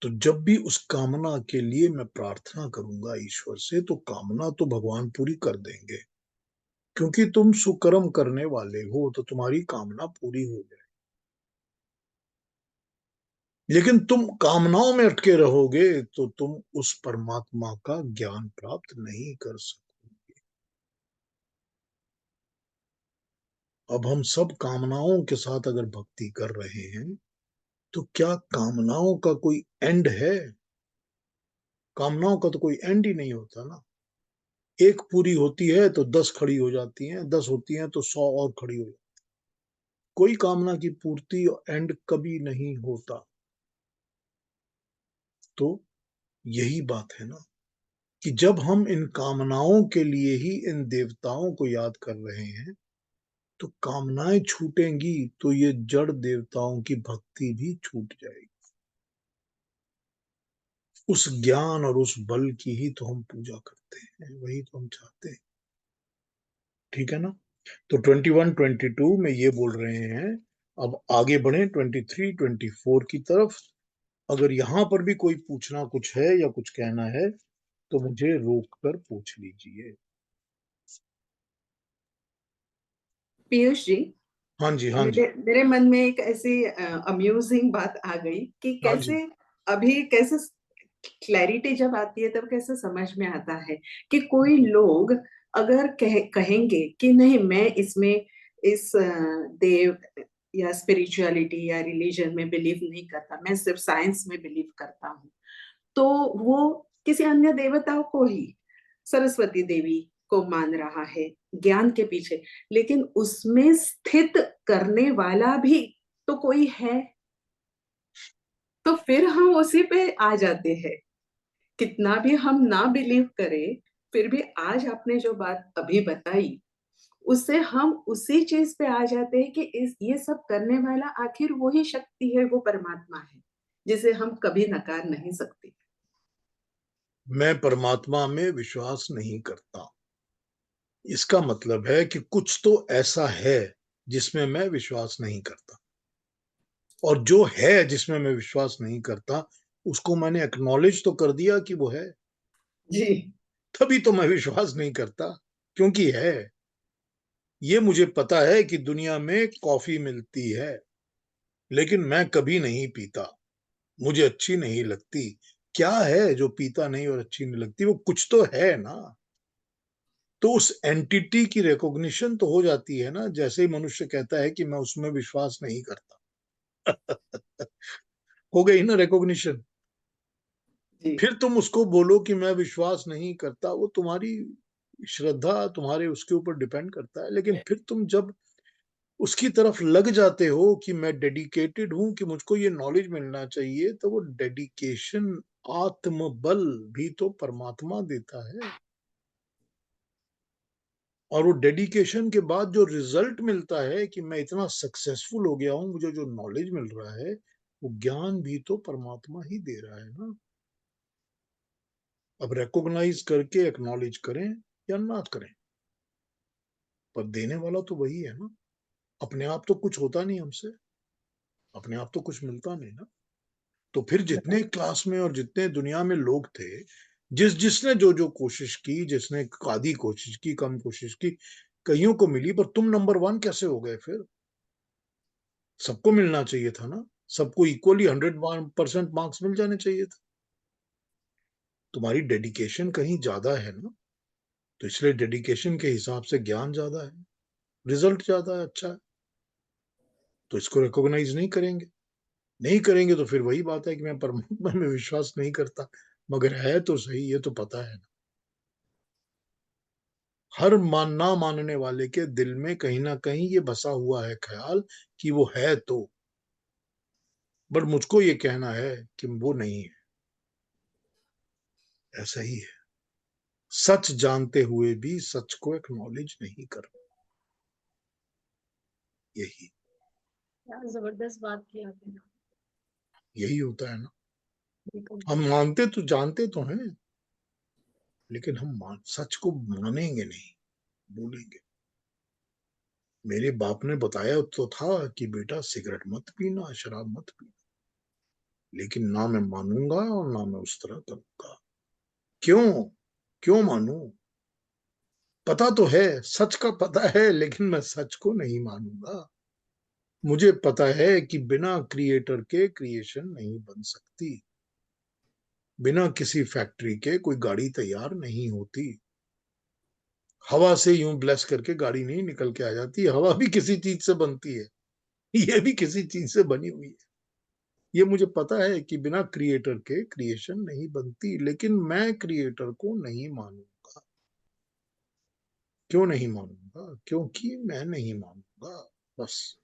तो जब भी उस कामना के लिए मैं प्रार्थना करूंगा ईश्वर से, तो कामना तो भगवान पूरी कर देंगे, क्योंकि तुम सुकर्म करने वाले हो, तो तुम्हारी कामना पूरी हो जाए। लेकिन तुम कामनाओं में अटके रहोगे तो तुम उस परमात्मा का ज्ञान प्राप्त नहीं कर सकोगे। अब हम सब कामनाओं के साथ अगर भक्ति कर रहे हैं, तो क्या कामनाओं का कोई एंड है? कामनाओं का तो कोई एंड ही नहीं होता ना। एक पूरी होती है तो 10 खड़ी हो जाती हैं, 10 होती हैं तो 100 और खड़ी हो जाती। कोई कामना की पूर्ति एंड कभी नहीं होता। तो यही बात है ना, कि जब हम इन कामनाओं के लिए ही इन देवताओं को याद कर रहे हैं, तो कामनाएं छूटेंगी तो ये जड़ देवताओं की भक्ति भी छूट जाएगी। उस ज्ञान और उस बल की ही तो हम पूजा करते हैं, वही तो हम चाहते हैं। ठीक है ना? तो 21 22 में ये बोल रहे हैं। अब आगे बढ़े 23 24 की तरफ। अगर यहां पर भी कोई पूछना कुछ है या कुछ कहना है, तो मुझे रोक कर पूछ लीजिए। पीयूष जी, हाँ जी, हाँ जी। मेरे मन में एक ऐसी अम्यूजिंग बात आ गई कि हाँ जी। कैसे क्लैरिटी जब आती है तब कैसे समझ में आता है कि कोई लोग अगर कहेंगे कि नहीं, मैं इसमें देव या स्पिरिचुअलिटी या रिलीजन में बिलीव नहीं करता, मैं सिर्फ साइंस में बिलीव करता हूँ, तो वो किसी अन्य देवताओं को ही, सरस्वती देवी को मान रहा है ज्ञान के पीछे, लेकिन उसमें स्थित करने वाला भी तो कोई है। तो फिर हम उसी पे आ जाते हैं। कितना भी हम ना बिलीव करें, फिर भी आज आपने जो बात अभी बताई, उससे हम उसी चीज पे आ जाते हैं कि ये सब करने वाला आखिर वही शक्ति है, वो परमात्मा है, जिसे हम कभी नकार नहीं सकते। मैं परमात्मा में विश्वास नहीं करता। इसका मतलब है कि कुछ तो ऐसा है जिसमें मैं विश्वास नहीं करता, और जो है जिसमें मैं विश्वास नहीं करता, उसको मैंने एक्नॉलेज तो कर दिया कि वो है। जी। तभी तो मैं विश्वास नहीं करता, क्योंकि है। ये मुझे पता है कि दुनिया में कॉफी मिलती है, लेकिन मैं कभी नहीं पीता, मुझे अच्छी नहीं लगती। क्या है जो पीता नहीं और अच्छी नहीं लगती? वो कुछ तो है ना। तो उस एंटिटी की रिकॉग्निशन तो हो जाती है ना, जैसे ही मनुष्य कहता है कि मैं उसमें विश्वास नहीं करता। हो गई ना रिकॉग्निशन। जी। फिर तुम उसको बोलो कि मैं विश्वास नहीं करता, वो तुम्हारी श्रद्धा, तुम्हारे उसके ऊपर डिपेंड करता है। लेकिन फिर तुम जब उसकी तरफ लग जाते हो कि मैं डेडिकेटेड हूं, कि मुझको ये नॉलेज मिलना चाहिए, तो वो डेडिकेशन, आत्मबल भी तो परमात्मा देता है। और वो डेडिकेशन के बाद जो रिजल्ट मिलता है कि मैं इतना सक्सेसफुल हो गया हूं, मुझे जो नॉलेज मिल रहा है, वो ज्ञान भी तो परमात्मा ही दे रहा है ना। अब रिकॉग्नाइज करके एक्नॉलेज करें या ना करें, पर देने वाला तो वही है ना। अपने आप तो कुछ होता नहीं हमसे, अपने आप तो कुछ मिलता नहीं ना। तो फिर जितने क्लास में और जितने दुनिया में लोग थे, जिसने जो जो कोशिश की, जिसने आधी कोशिश की, कम कोशिश की, कईयों को मिली, पर तुम नंबर 1 कैसे हो गए फिर? सबको मिलना चाहिए था ना। सबको इक्वली 100% मार्क्स मिल जाने चाहिए थे। तुम्हारी डेडिकेशन कहीं ज्यादा है ना, तो इसलिए डेडिकेशन के हिसाब से ज्ञान ज्यादा है, रिजल्ट ज्यादा है, अच्छा है। तो इसको रिकॉग्नाइज नहीं करेंगे, नहीं करेंगे तो फिर वही बात है कि मैं परमात्मा में विश्वास नहीं करता। मगर है तो सही, ये तो पता है ना। हर ना मानने वाले के दिल में कहीं ना कहीं ये बसा हुआ है ख्याल कि वो है तो, बट मुझको ये कहना है कि वो नहीं है, ऐसा ही है। सच जानते हुए भी सच को एक्नॉलेज नहीं कर, यही यार जबरदस्त बात की आपने। यही होता है ना। बिल्कुल। हम मानते तो जानते तो हैं, लेकिन हम सच को मानेंगे नहीं, बोलेंगे। मेरे बाप ने बताया तो था कि बेटा सिगरेट मत पीना, शराब मत पीना, लेकिन ना मैं मानूंगा और ना मैं उस तरह करूंगा। क्यों? क्यों मानूं? पता तो है, सच का पता है, लेकिन मैं सच को नहीं मानूंगा। मुझे पता है कि बिना क्रिएटर के क्रिएशन नहीं बन सकती, बिना किसी फैक्ट्री के कोई गाड़ी तैयार नहीं होती। हवा से यूं ब्लेस करके गाड़ी नहीं निकल के आ जाती, हवा भी किसी चीज से बनती है, ये भी किसी चीज से बनी हुई है। ये मुझे पता है कि बिना क्रिएटर के क्रिएशन नहीं बनती, लेकिन मैं क्रिएटर को नहीं मानूंगा। क्यों नहीं मानूंगा? क्योंकि मैं नहीं मानूंगा, बस।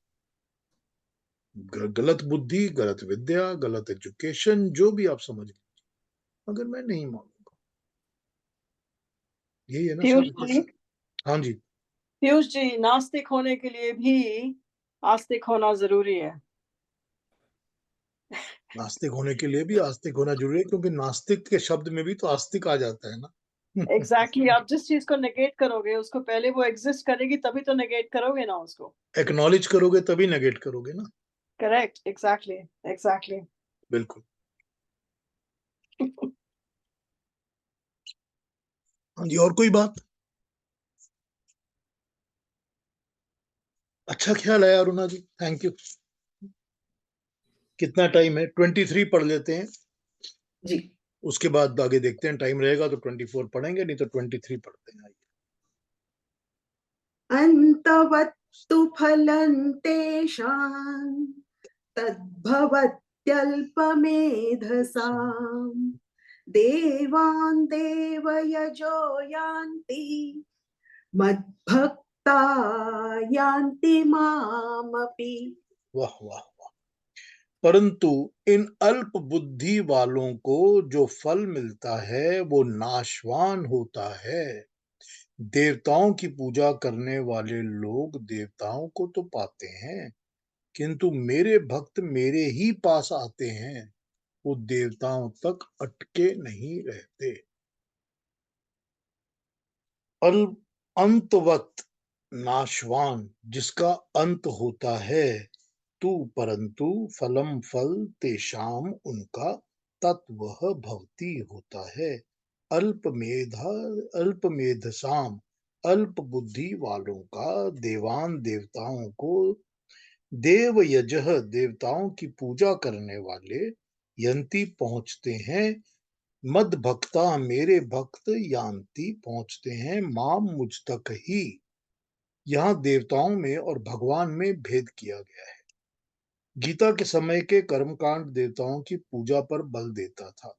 गलत बुद्धि, गलत विद्या, गलत एजुकेशन, जो भी आप समझ लीजिए, मगर मैं नहीं मानूंगा। यही है ना पीयूष सारा जी, कुछ। हाँ जी। पीयूष जी, नास्तिक होने के लिए भी आस्तिक होना जरूरी है। नास्तिक होने के लिए भी आस्तिक होना जरूरी है, क्योंकि नास्तिक के शब्द में भी तो आस्तिक आ जाता है ना। एग्जैक्टली आप जिस चीज को नेगेट करोगे उसको पहले वो एग्जिस्ट करेगी तभी तो नेगेट करोगे ना उसको। एक्नॉलेज करोगे तभी नेगेट करोगे ना। Correct, exactly, exactly. बिल्कुल। हाँ जी, और कोई बात? अच्छा ख्याल है अरुणा जी, थैंक यू। कितना टाइम है? 23 पढ़ लेते हैं, जी। उसके बाद आगे देखते हैं। टाइम रहेगा तो 24 पढ़ेंगे, नहीं तो 23 पढ़ते हैं। अन्तवत्तु फलं तेषां तद्भवत्यल्पमेधसाम् देवान् देवयजो यान्ति मद्भक्ता यान्ति मामपि। वाह वाह वाह। परंतु इन अल्प बुद्धि वालों को जो फल मिलता है वो नाशवान होता है। देवताओं की पूजा करने वाले लोग देवताओं को तो पाते हैं, किंतु मेरे भक्त मेरे ही पास आते हैं, वो देवताओं तक अटके नहीं रहते। अल अंतवत, नाशवान, जिसका अंत होता है, तू परंतु फलम फल तेषाम, उनका तत्वह भवती होता है। अल्प मेधा, अल्प मेधसाम, अल्प बुद्धि वालों का, देवान, देवताओं को, देव यजह, देवताओं की पूजा करने वाले, यंती पहुंचते हैं, मद भक्ता, मेरे भक्त, यान्ति पहुंचते हैं, माम, मुझ तक ही। यहाँ देवताओं में और भगवान में भेद किया गया है। गीता के समय के कर्मकांड देवताओं की पूजा पर बल देता था।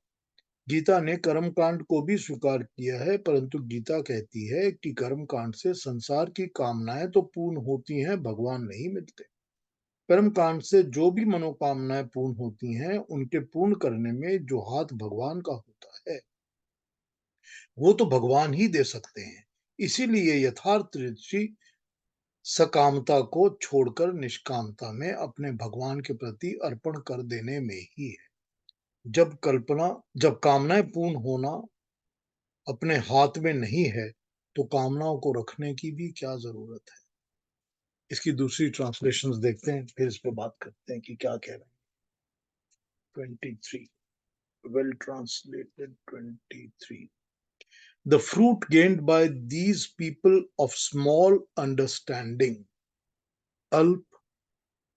गीता ने कर्मकांड को भी स्वीकार किया है, परंतु गीता कहती है कि कर्मकांड से संसार की कामनाएं तो पूर्ण होती हैं, भगवान नहीं मिलते। कर्मकांड से जो भी मनोकामनाएं पूर्ण होती हैं, उनके पूर्ण करने में जो हाथ भगवान का होता है, वो तो भगवान ही दे सकते हैं। इसीलिए यथार्थ ऋषि सकामता को छोड़कर निष्कामता में अपने भगवान के प्रति अर्पण कर देने में ही है। जब कामनाएं पूर्ण होना अपने हाथ में नहीं है, तो कामनाओं को रखने की भी क्या जरूरत है। इसकी दूसरी ट्रांसलेशंस देखते हैं, फिर इस पे बात करते हैं कि क्या कह रहे हैं। 23, well translated 23. The fruit gained by these people of small understanding, अल्प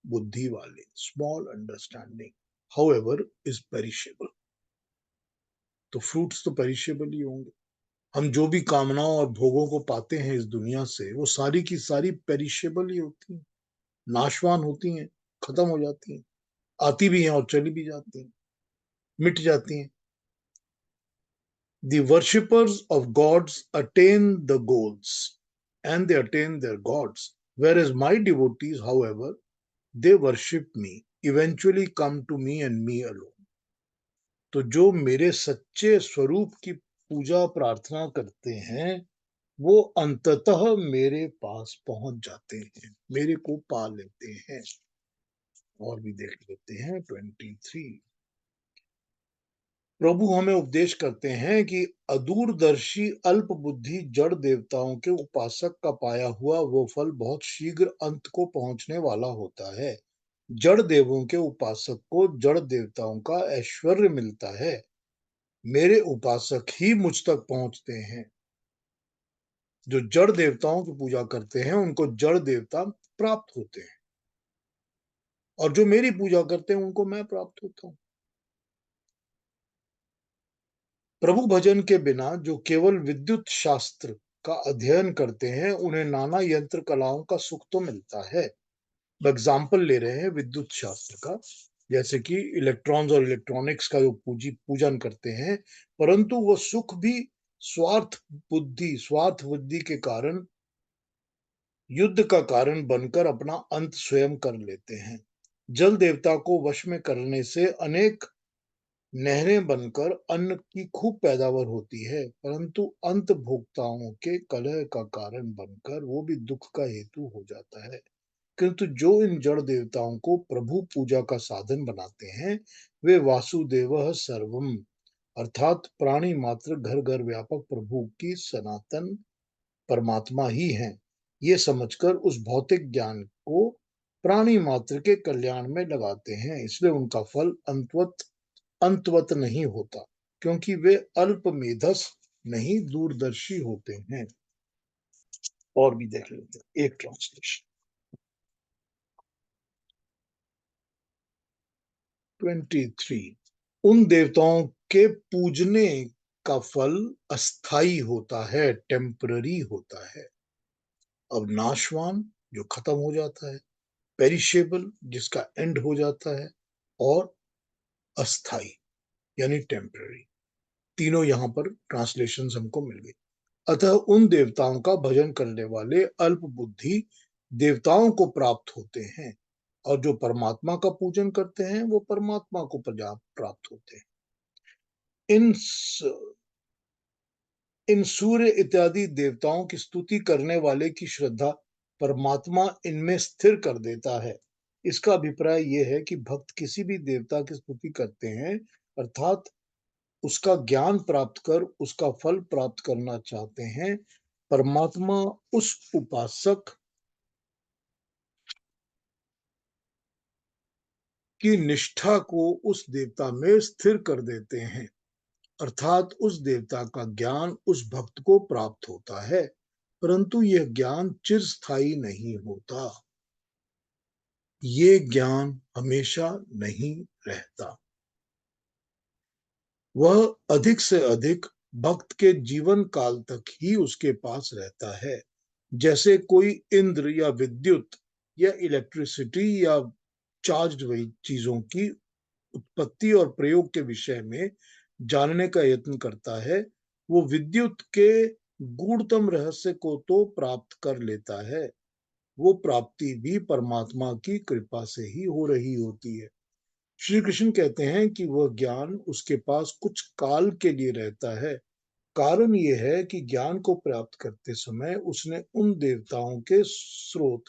बुद्धि वाले, small understanding, however, is perishable. तो फ्रूट्स तो पेरिशेबल ही होंगे। हम जो भी कामनाओं और भोगों को पाते हैं इस दुनिया से, वो सारी की सारी पेरिशेबल ही होती हैं, नाशवान होती हैं, खत्म हो जाती हैं, आती भी हैं और चली भी जाती हैं, मिट जाती हैं। The worshippers of gods attain the goals and they attain their gods, whereas my devotees, however, they worship me, eventually come to me and me alone. तो जो मेरे सच्चे स्वरूप की पूजा प्रार्थना करते हैं वो अंततः मेरे पास पहुंच जाते हैं, मेरे को पा लेते हैं। और भी देख लेते हैं 23। प्रभु हमें उपदेश करते हैं कि अदूरदर्शी अल्प बुद्धि जड़ देवताओं के उपासक का पाया हुआ वो फल बहुत शीघ्र अंत को पहुंचने वाला होता है। जड़ देवों के उपासक को जड़ देवताओं का ऐश्वर्य मिलता है, मेरे उपासक ही मुझ तक पहुंचते हैं। जो जड़ देवताओं की पूजा करते हैं उनको जड़ देवता प्राप्त होते हैं, और जो मेरी पूजा करते हैं उनको मैं प्राप्त होता हूं। प्रभु भजन के बिना जो केवल विद्युत शास्त्र का अध्ययन करते हैं उन्हें नाना यंत्र कलाओं का सुख तो मिलता है। एग्जाम्पल ले रहे हैं विद्युत शास्त्र का, जैसे कि इलेक्ट्रॉन्स और इलेक्ट्रॉनिक्स का जो पूजन करते हैं, परंतु वो सुख भी स्वार्थ बुद्धि के कारण युद्ध का कारण बनकर अपना अंत स्वयं कर लेते हैं। जल देवता को वश में करने से अनेक नहरें बनकर अन्न की खूब पैदावार होती है, परंतु अंत भोक्ताओं के कलह का कारण बनकर वो भी दुख का हेतु हो जाता है। किंतु जो इन जड़ देवताओं को प्रभु पूजा का साधन बनाते हैं वे वासुदेव सर्वम अर्थात प्राणी मात्र घर घर व्यापक प्रभु की सनातन परमात्मा ही हैं। ये समझकर उस भौतिक ज्ञान को प्राणी मात्र के कल्याण में लगाते हैं, इसलिए उनका फल अंतवत नहीं होता, क्योंकि वे अल्प मेधस नहीं दूरदर्शी होते हैं। और भी देख लेते हैं एक ट्रांसलेशन 23। उन देवताओं के पूजने का फल अस्थाई होता है, टेम्पररी होता है, अब नाशवान जो खत्म हो जाता है, पेरिशेबल जिसका एंड हो जाता है, और अस्थाई यानी टेम्पररी। तीनों यहां पर ट्रांसलेशन हमको मिल गई। अतः उन देवताओं का भजन करने वाले अल्प बुद्धि देवताओं को प्राप्त होते हैं, और जो परमात्मा का पूजन करते हैं वो परमात्मा को प्राप्त होते हैं। इन सूर्य इत्यादि देवताओं की स्तुति करने वाले की श्रद्धा परमात्मा इनमें स्थिर कर देता है। इसका अभिप्राय यह है कि भक्त किसी भी देवता की स्तुति करते हैं, अर्थात उसका ज्ञान प्राप्त कर उसका फल प्राप्त करना चाहते हैं। परमात्मा उस उपासक की निष्ठा को उस देवता में स्थिर कर देते हैं, अर्थात उस देवता का ज्ञान उस भक्त को प्राप्त होता है, परंतु यह ज्ञान चिरस्थायी नहीं होता, ये ज्ञान हमेशा नहीं रहता। वह अधिक से अधिक भक्त के जीवन काल तक ही उसके पास रहता है। जैसे कोई इंद्र या विद्युत या इलेक्ट्रिसिटी या चार्ज्ड चीजों की उत्पत्ति और प्रयोग के विषय में जानने का यत्न करता है, वो विद्युत के गूढ़तम रहस्य को तो प्राप्त कर लेता है, वो प्राप्ति भी परमात्मा की कृपा से ही हो रही होती है। श्री कृष्ण कहते हैं कि वह ज्ञान उसके पास कुछ काल के लिए रहता है। कारण यह है कि ज्ञान को प्राप्त करते समय उसने उन देवताओं के स्रोत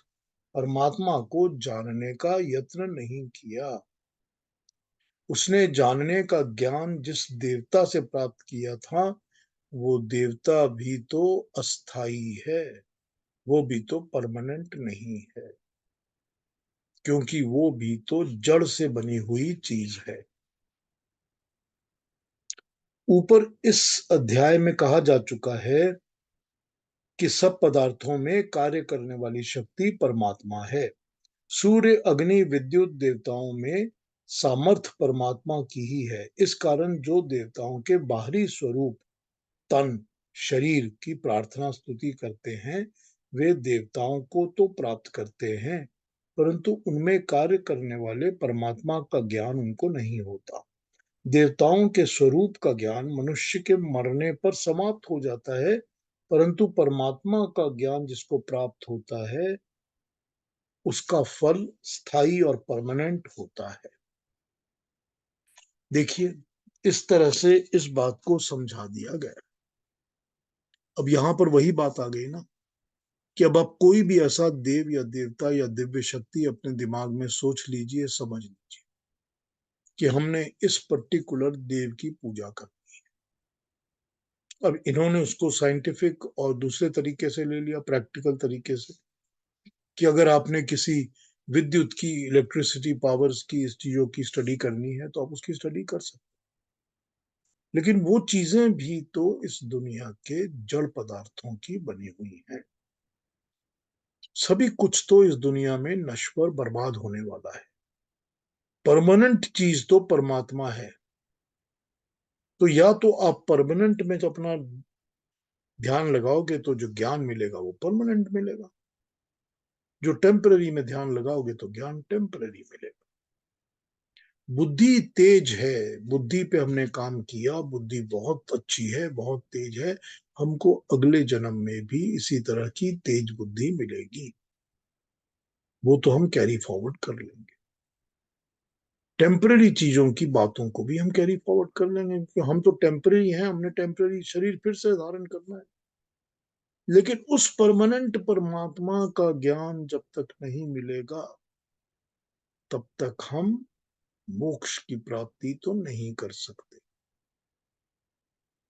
परमात्मा को जानने का यत्न नहीं किया। उसने जानने का ज्ञान जिस देवता से प्राप्त किया था वो देवता भी तो अस्थाई है, वो भी तो परमानेंट नहीं है, क्योंकि वो भी तो जड़ से बनी हुई चीज है। ऊपर इस अध्याय में कहा जा चुका है कि सब पदार्थों में कार्य करने वाली शक्ति परमात्मा है। सूर्य अग्नि विद्युत देवताओं में सामर्थ परमात्मा की ही है। इस कारण जो देवताओं के बाहरी स्वरूप तन शरीर की प्रार्थना स्तुति करते हैं वे देवताओं को तो प्राप्त करते हैं, परंतु उनमें कार्य करने वाले परमात्मा का ज्ञान उनको नहीं होता। देवताओं के स्वरूप का ज्ञान मनुष्य के मरने पर समाप्त हो जाता है, परंतु परमात्मा का ज्ञान जिसको प्राप्त होता है उसका फल स्थायी और परमानेंट होता है। देखिए, इस तरह से इस बात को समझा दिया गया। अब यहां पर वही बात आ गई ना कि अब आप कोई भी ऐसा देव या देवता या दिव्य शक्ति अपने दिमाग में सोच लीजिए, समझ लीजिए कि हमने इस पर्टिकुलर देव की पूजा कर। अब इन्होंने उसको साइंटिफिक और दूसरे तरीके से ले लिया, प्रैक्टिकल तरीके से, कि अगर आपने किसी विद्युत की, इलेक्ट्रिसिटी पावर्स की, इस चीजों की स्टडी करनी है तो आप उसकी स्टडी कर सकते। लेकिन वो चीजें भी तो इस दुनिया के जड़ पदार्थों की बनी हुई हैं। सभी कुछ तो इस दुनिया में नश्वर बर्बाद होने वाला है। परमानेंट चीज तो परमात्मा है। तो या तो आप परमानेंट में जो अपना ध्यान लगाओगे तो जो ज्ञान मिलेगा वो परमानेंट मिलेगा, जो टेम्पररी में ध्यान लगाओगे तो ज्ञान टेम्पररी मिलेगा। बुद्धि तेज है, बुद्धि पे हमने काम किया, बुद्धि बहुत अच्छी है, बहुत तेज है, हमको अगले जन्म में भी इसी तरह की तेज बुद्धि मिलेगी। वो तो हम कैरी फॉरवर्ड कर लेंगे। टेम्पररी चीजों की बातों को भी हम कैरी फॉरवर्ड कर लेंगे, क्योंकि हम तो टेम्पररी हैं, हमने टेम्पररी शरीर फिर से धारण करना है। लेकिन उस परमानेंट परमात्मा का ज्ञान जब तक नहीं मिलेगा तब तक हम मोक्ष की प्राप्ति तो नहीं कर सकते।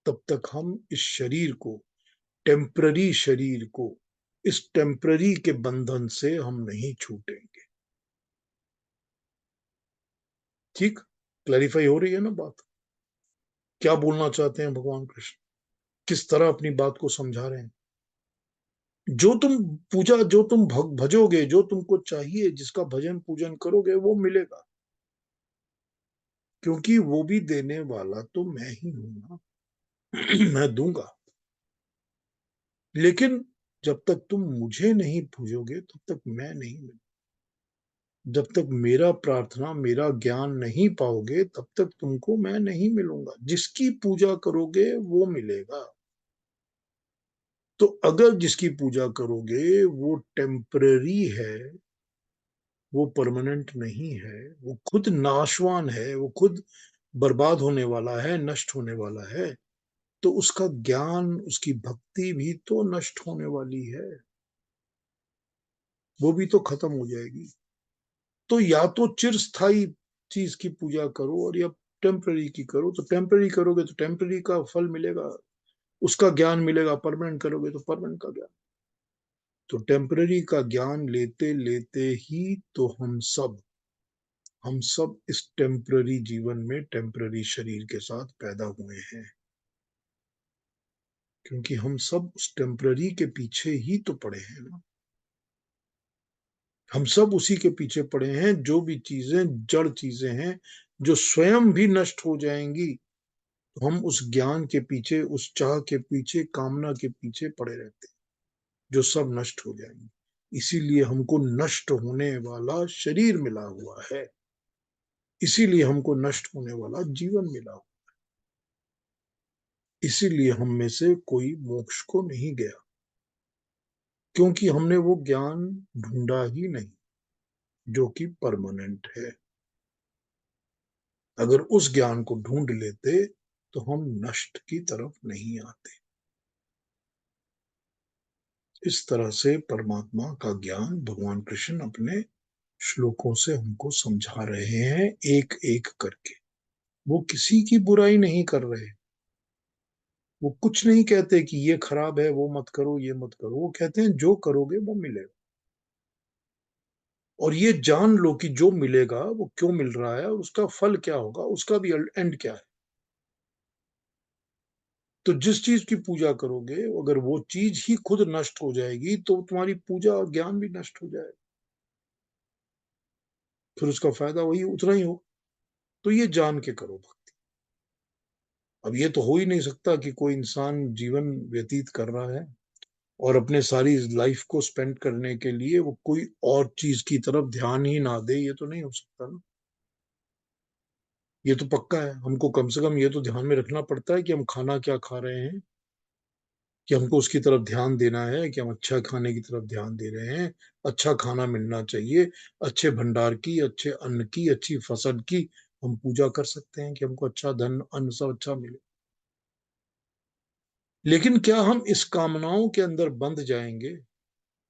तब तक हम इस शरीर को, टेम्पररी शरीर को, इस टेम्पररी के बंधन से हम नहीं छूटेंगे। ठीक, क्लैरिफाई हो रही है ना बात? क्या बोलना चाहते हैं भगवान कृष्ण, किस तरह अपनी बात को समझा रहे हैं? जो तुम पूजा, जो तुम भजोगे, जो तुमको चाहिए, जिसका भजन पूजन करोगे वो मिलेगा, क्योंकि वो भी देने वाला तो मैं ही हूं ना। मैं दूंगा। लेकिन जब तक तुम मुझे नहीं पूजोगे तब तक मैं नहीं मिलूंगा। जब तक मेरा प्रार्थना, मेरा ज्ञान नहीं पाओगे तब तक तुमको मैं नहीं मिलूंगा। जिसकी पूजा करोगे वो मिलेगा। तो अगर जिसकी पूजा करोगे वो टेम्पररी है, वो परमानेंट नहीं है, वो खुद नाशवान है, वो खुद बर्बाद होने वाला है, नष्ट होने वाला है, तो उसका ज्ञान, उसकी भक्ति भी तो नष्ट होने वाली है, वो भी तो खत्म हो जाएगी। तो या तो चिरस्थायी चीज की पूजा करो और या टेम्पररी की करो। तो टेम्पररी करोगे तो टेम्पररी का फल मिलेगा, उसका ज्ञान मिलेगा। परमानेंट करोगे तो परमानेंट का ज्ञान। तो टेम्पररी का ज्ञान लेते लेते ही तो हम सब इस टेम्पररी जीवन में टेम्पररी शरीर के साथ पैदा हुए हैं, क्योंकि हम सब उस टेम्पररी के पीछे ही तो पड़े हैं ना। हम सब उसी के पीछे पड़े हैं। जो भी चीजें जड़ चीजें हैं जो स्वयं भी नष्ट हो जाएंगी, तो हम उस ज्ञान के पीछे, उस चाह के पीछे, कामना के पीछे पड़े रहते हैं, जो सब नष्ट हो जाएंगे। इसीलिए हमको नष्ट होने वाला शरीर मिला हुआ है, इसीलिए हमको नष्ट होने वाला जीवन मिला हुआ। इसीलिए हम में से कोई मोक्ष को नहीं गया, क्योंकि हमने वो ज्ञान ढूंढा ही नहीं जो कि परमानेंट है। अगर उस ज्ञान को ढूंढ लेते तो हम नष्ट की तरफ नहीं आते। इस तरह से परमात्मा का ज्ञान भगवान कृष्ण अपने श्लोकों से हमको समझा रहे हैं, एक एक करके। वो किसी की बुराई नहीं कर रहे, वो कुछ नहीं कहते कि ये खराब है, वो मत करो, ये मत करो। वो कहते हैं जो करोगे वो मिलेगा। और ये जान लो कि जो मिलेगा वो क्यों मिल रहा है और उसका फल क्या होगा, उसका भी एंड क्या है। तो जिस चीज की पूजा करोगे, अगर वो चीज ही खुद नष्ट हो जाएगी तो तुम्हारी पूजा और ज्ञान भी नष्ट हो जाएगा, फिर उसका फायदा वही उतना ही हो। तो ये जान के करो भक्ति। अब ये तो हो ही नहीं सकता कि कोई इंसान जीवन व्यतीत कर रहा है और अपने सारी लाइफ को स्पेंड करने के लिए वो कोई और चीज की तरफ ध्यान ही ना दे। ये तो नहीं हो सकता ना। ये तो पक्का है। हमको कम से कम ये तो ध्यान में रखना पड़ता है कि हम खाना क्या खा रहे हैं, कि हमको उसकी तरफ ध्यान देना है, कि हम अच्छा खाने की तरफ ध्यान दे रहे हैं। अच्छा खाना मिलना चाहिए, अच्छे भंडार की, अच्छे अन्न की, अच्छी फसल की हम पूजा कर सकते हैं कि हमको अच्छा धन अन्न सब अच्छा मिले। लेकिन क्या हम इस कामनाओं के अंदर बंध जाएंगे?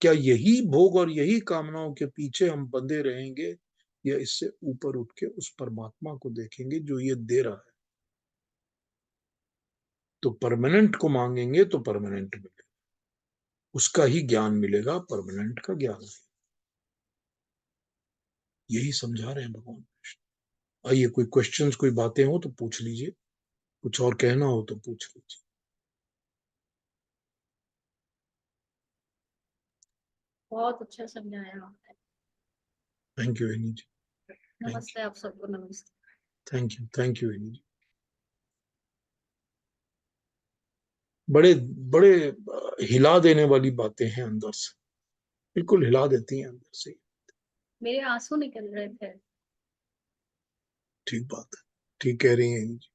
क्या यही भोग और यही कामनाओं के पीछे हम बंधे रहेंगे, या इससे ऊपर उठ के उस परमात्मा को देखेंगे जो ये दे रहा है? तो परमानेंट को मांगेंगे तो परमानेंट मिलेगा, उसका ही ज्ञान मिलेगा, परमानेंट का ज्ञान। यही समझा रहे हैं भगवान कृष्ण। आइए, कोई क्वेश्चंस, कोई बातें हो तो पूछ लीजिए, कुछ और कहना हो तो पूछ लीजिए। बहुत अच्छा समझाया आपने। थैंक यू वेनी जी। नमस्ते आप सबको, नमस्ते। थैंक यू वेनी जी। बड़े बड़े हिला देने वाली बातें हैं अंदर से, बिल्कुल हिला देती हैं अंदर से। मेरे आंसू निकल रहे थे। ठीक बात है, ठीक कह रही हैं जी।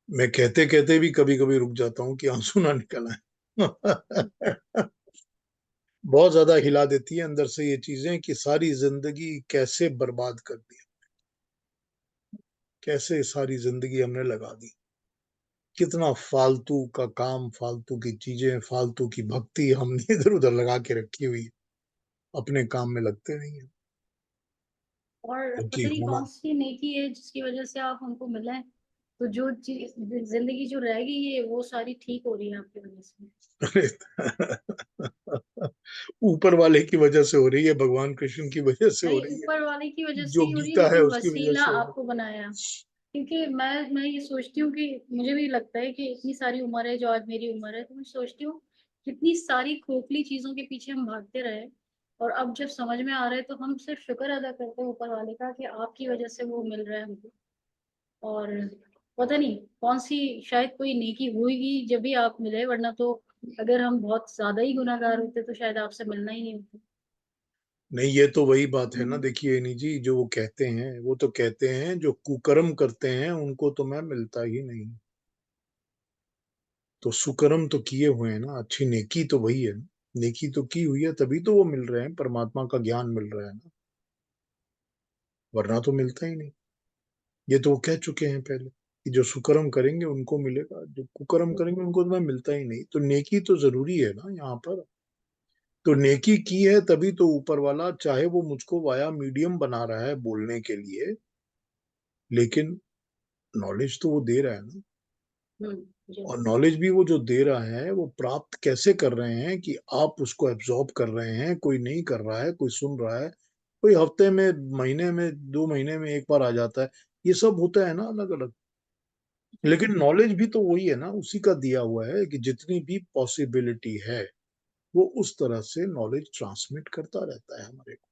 मैं कहते कहते भी कभी कभी रुक जाता हूँ कि आंसू ना निकल आए। बहुत ज्यादा हिला देती है अंदर से ये चीजें, कि सारी जिंदगी कैसे बर्बाद कर दी, कैसे सारी जिंदगी हमने लगा दी। कितना फालतू का काम, फालतू की चीजें, फालतू की भक्ति हमने इधर उधर लगा के रखी हुई है, अपने काम में लगते नहीं है। और जबकि पता नहीं होना। कौन सी नेकी है जिसकी वजह से आप हमको मिले हैं। तो जो चीज जिंदगी जो रहेगी ये वो सारी ठीक हो रही है आपकी वजह से। अरे ऊपर वाले की वजह से हो रही है, भगवान कृष्ण की वजह से हो नहीं, रही है, ऊपर वाले की वजह से जो ही हो रही है, गीता है लेकिन उसकी वजह वसीला से हो रही आपको बनाया। क्योंकि मैं ये सोचती हूँ कि मुझे भी लगता है कि इतनी सारी उम्र है, जो आज मेरी उम्र है, तो मैं सोचती हूँ कितनी सारी खोखली चीजों के पीछे हम भागते रहे। और अब जब समझ में आ रहा है तो हम सिर्फ शुक्र अदा करते हैं ऊपर वाले का कि आपकी वजह से वो मिल रहा है हमको। और पता नहीं कौन सी, शायद कोई नेकी हुईगी जब भी आप मिले, वरना तो अगर हम बहुत ज्यादा ही गुनाहगार होते तो शायद आपसे मिलना ही नहीं होता। नहीं, ये तो वही बात है ना। देखिए नी जी, जो वो कहते हैं वो तो कहते हैं, जो कुकर्म करते हैं उनको तो मैं मिलता ही नहीं। तो सुकर्म तो किए हुए हैं ना, अच्छी नेकी तो वही है ना। नेकी तो की हुई है, तभी तो वो मिल रहे हैं, परमात्मा का ज्ञान मिल रहा है ना, वरना तो मिलता ही नहीं। ये तो वो कह चुके हैं पहले कि जो सुकर्म करेंगे उनको मिलेगा, जो कुकर्म करेंगे उनको तो मैं मिलता ही नहीं। तो नेकी तो जरूरी है ना यहाँ पर। तो नेकी की है तभी तो ऊपर वाला, चाहे वो मुझको वाया मीडियम बना रहा है बोलने के लिए, लेकिन नॉलेज तो वो दे रहा है ना। जी। और नॉलेज भी वो जो दे रहा है वो प्राप्त कैसे कर रहे हैं, कि आप उसको एब्जॉर्ब कर रहे हैं। कोई नहीं कर रहा है, कोई सुन रहा है, कोई हफ्ते में, महीने में, 2 महीने में एक बार आ जाता है। ये सब होता है ना अलग अलग। लेकिन नॉलेज भी तो वही है ना, उसी का दिया हुआ है, कि जितनी भी पॉसिबिलिटी है वो उस तरह से नॉलेज ट्रांसमिट करता रहता है हमारे को।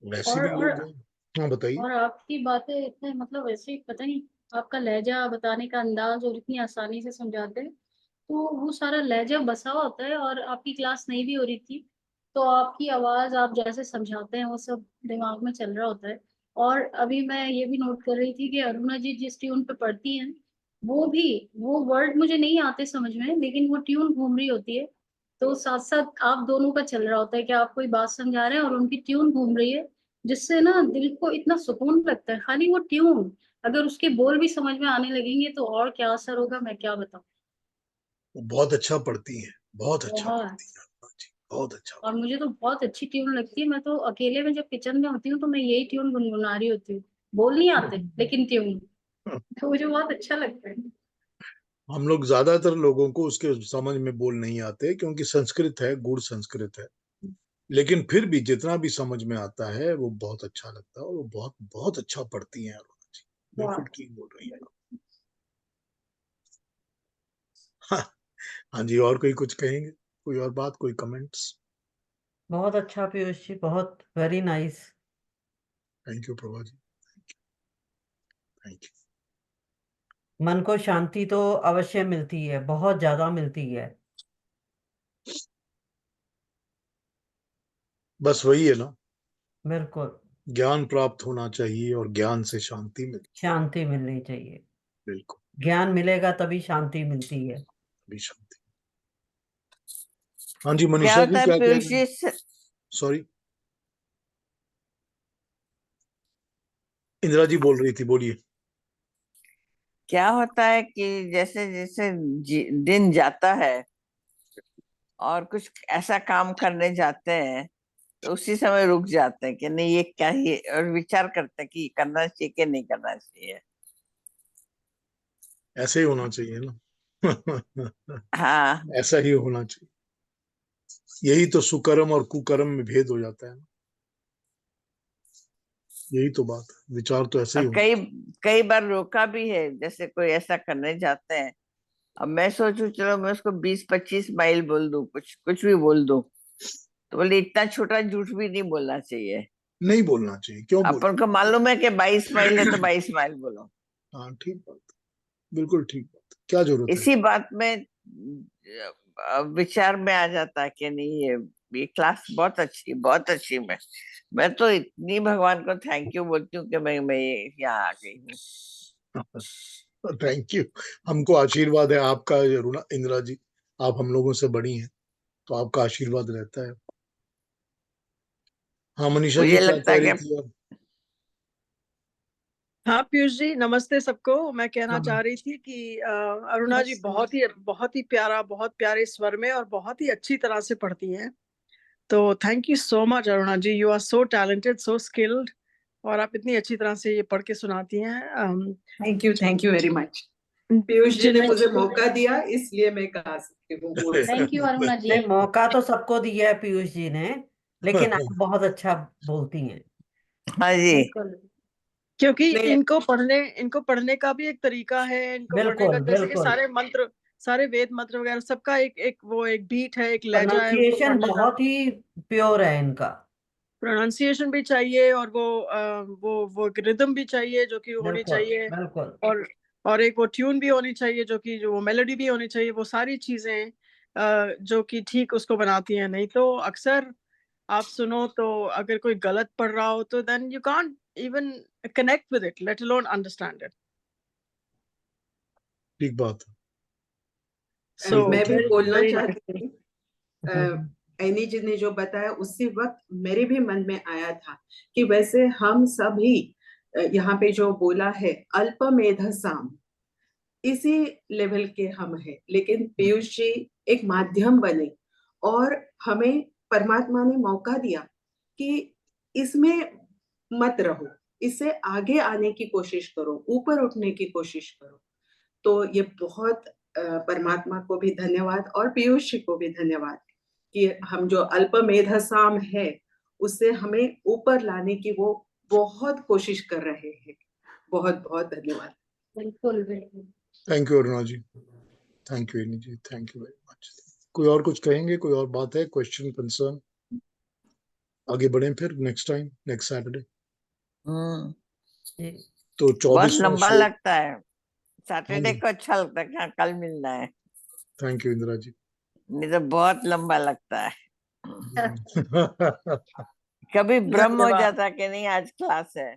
वैसे भी और लोग हैं। हाँ बताइए। और आपकी बातें इतने मतलब वैसे ही पता नहीं, आपका लहजा बताने का अंदाज और इतनी आसानी से समझाते हैं। तो वो सारा लहजा बसा हुआ होता है, और आपकी क्लास नहीं भी हो रही थी तो आपकी आवाज आप जैसे समझाते हैं वो सब दिमाग में चल रहा होता है। और अभी मैं ये भी नोट कर रही थी कि अरुणा जी जिस ट्यून पे पढ़ती हैं, वो भी, वो वर्ड मुझे नहीं आते समझ में, लेकिन वो ट्यून घूम रही होती है। तो साथ साथ आप दोनों का चल रहा होता है कि आप कोई बात समझा रहे हैं और उनकी ट्यून घूम रही है, जिससे ना दिल को इतना सुकून लगता है। खाली वो ट्यून, अगर उसके बोल भी समझ में आने लगेंगे तो और क्या असर होगा मैं क्या बताऊं। वो बहुत अच्छा पढ़ती हैं, बहुत अच्छा बहुत। पढ़ती हैं अरुणा जी, बहुत अच्छा और पढ़ती मुझे तो बहुत अच्छी ट्यून लगती है, मैं तो अकेले में जब किचन में होती हूँ तो मैं यही ट्यून गुनगुना रही होती हूँ। बोल नहीं आते लेकिन ट्यून, हैं। तो मुझे बहुत अच्छा लगता है। हम लोग, ज्यादातर लोगों को उसके समझ में बोल नहीं आते, क्योंकि संस्कृत है, गुड़ संस्कृत है। लेकिन फिर भी जितना भी समझ में आता है वो बहुत अच्छा लगता है, और वो बहुत बहुत अच्छा पढ़ती हैं अरुणा जी। बिल्कुल बहुत। ठीक बोल रही हैं। हाँ। हाँ जी, और कोई कुछ कहेंगे? कोई और बात, कोई कमेंट्स? बहुत अच्छा पीयूष जी, बहुत very nice. Thank you Prabha ji, thank you. मन को शांति तो अवश्य मिलती है, बहुत ज्यादा मिलती है। बस वही है ना, बिल्कुल। ज्ञान प्राप्त होना चाहिए और ज्ञान से शांति मिलती शांति मिलनी चाहिए। है। बिल्कुल, ज्ञान मिलेगा तभी शांति मिलती है। भी शांति। हाँ जी, क्या मनीषा जी होता है क्या कह पीयूष रहे हैं? जी, सॉरी, इंदिरा जी बोल रही थी, बोलिए। क्या होता है कि जैसे जैसे दिन जाता है और कुछ ऐसा काम करने जाते हैं तो उसी समय रुक जाते हैं कि नहीं ये क्या ही, और विचार करते हैं कि ये करना चाहिए कि नहीं करना चाहिए। ऐसे ही होना चाहिए ना। हाँ, ऐसा ही होना चाहिए। यही तो सुकर्म और कुकर्म में भेद हो जाता है ना। यही तो बात है, विचार तो ऐसे ही और होना कई चाहिए। कई बार रोका भी है, जैसे कोई ऐसा करने जाते हैं। अब मैं सोचूं चलो मैं उसको 20-25 माइल बोल दूं, कुछ कुछ भी बोल दूं, तो बोले इतना छोटा झूठ भी नहीं बोलना चाहिए। नहीं बोलना चाहिए, क्यों अपन को मालूम है कि 22 माइल है तो 22 माइल बोलो। हाँ, ठीक बात, बिल्कुल ठीक बात। क्या जरूरत है? इसी बात में विचार में आ जाता है कि नहीं ये क्लास बहुत अच्छी। मैं तो इतनी भगवान को थैंक यू बोलती हूँ कि मैं यहाँ आ गई हूँ। Thank you. हमको आशीर्वाद है आपका, रुना इंदिरा जी, आप हम लोगों से बड़ी हैं, तो आपका आशीर्वाद रहता है। हाँ, मनीषा जी मुझे क्या लगता कह है रही कि थी आप? हाँ पीयूष जी, नमस्ते सबको। मैं कहना हाँ, चाह रही थी कि अरुणा जी बहुत ही प्यारा, बहुत प्यारे स्वर में और बहुत ही अच्छी तरह से पढ़ती हैं। तो thank you so much Aruna ji, you are so talented, so skilled, और आप इतनी अच्छी तरह से ये पढ़ के सुनाती हैं। Thank you very much. Piyush ji ने जिन्हें मुझे मौका दिया, इसलिए मैं कहा सकती हूँ, बोल थैंक सकती यू हूँ। अरुणा जी। नहीं, मौका तो सबको दिया है पीयूष जी ने, लेकिन आप बहुत अच्छा बोलती हैं। हाँ जी, बिल्कुल। क्योंकि नहीं, इनको पढ़ने का भी एक तरीका है, इनको पढ़ने का बिल्कुल जैसे कि बिल्कुल। सारे वेद मंत्र वगैरह सबका एक बीट है, एक लहजा है उनको प्रोनाउंसिएशन पढ़ने का। बहुत ही प्योर है इनका। प्रोनाउंसिएशन भी चाहिए और वो एक रिदम भी चाहिए जो कि होनी बिल्कुल चाहिए, बिल्कुल। और और एक वो ट्यून भी होनी चाहिए, जो वो मेलोडी भी होनी चाहिए। वो सारी चीजें जो कि ठीक उसको बनाती हैं। नहीं तो अक्सर आप सुनो तो अगर कोई गलत पढ़ रहा हो तो then you can't even connect with it, let alone understand it. ठीक बात है, सो बिल्कुल मैं भी ठीक वेरी बोलना वेरी चाहती नाइस। थी, एनी जी ने जो बताया उसी वक्त मेरे भी मन में आया था कि वैसे हम सभी यहाँ पे जो बोला है अल्पमेधसाम, इसी लेवल के हम हैं, लेकिन पीयूष जी एक माध्यम बने और हमें परमात्मा ने मौका दिया कि इसमें मत रहो, इससे आगे आने की कोशिश करो, ऊपर उठने की कोशिश करो। तो ये बहुत परमात्मा को भी धन्यवाद और पीयूष जी को भी धन्यवाद कि हम जो अल्पमेधसाम है उससे हमें ऊपर लाने की वो बहुत कोशिश कर रहे हैं। बहुत बहुत धन्यवाद। बिल्कुल बिल्कुल। Thank you Aruna ji, thank you Annie ji, thank you very much. कोई और कुछ कहेंगे? कोई और बात है, क्वेश्चन, कंसर्न? आगे बढ़ें फिर नेक्स्ट टाइम, नेक्स्ट सैटरडे। हम्म, जी। तो बहुत 24वां लंबा श्लोक। लगता है। हाँ सैटरडे जी, को अच्छा लगता है कि हाँ, कल मिलना है, थैंक यू इंदिरा जी। नहीं तो बहुत लंबा लगता है। हम्म। कभी भ्रम हो धन्यवाद। जाता है कि नहीं आज क्लास है,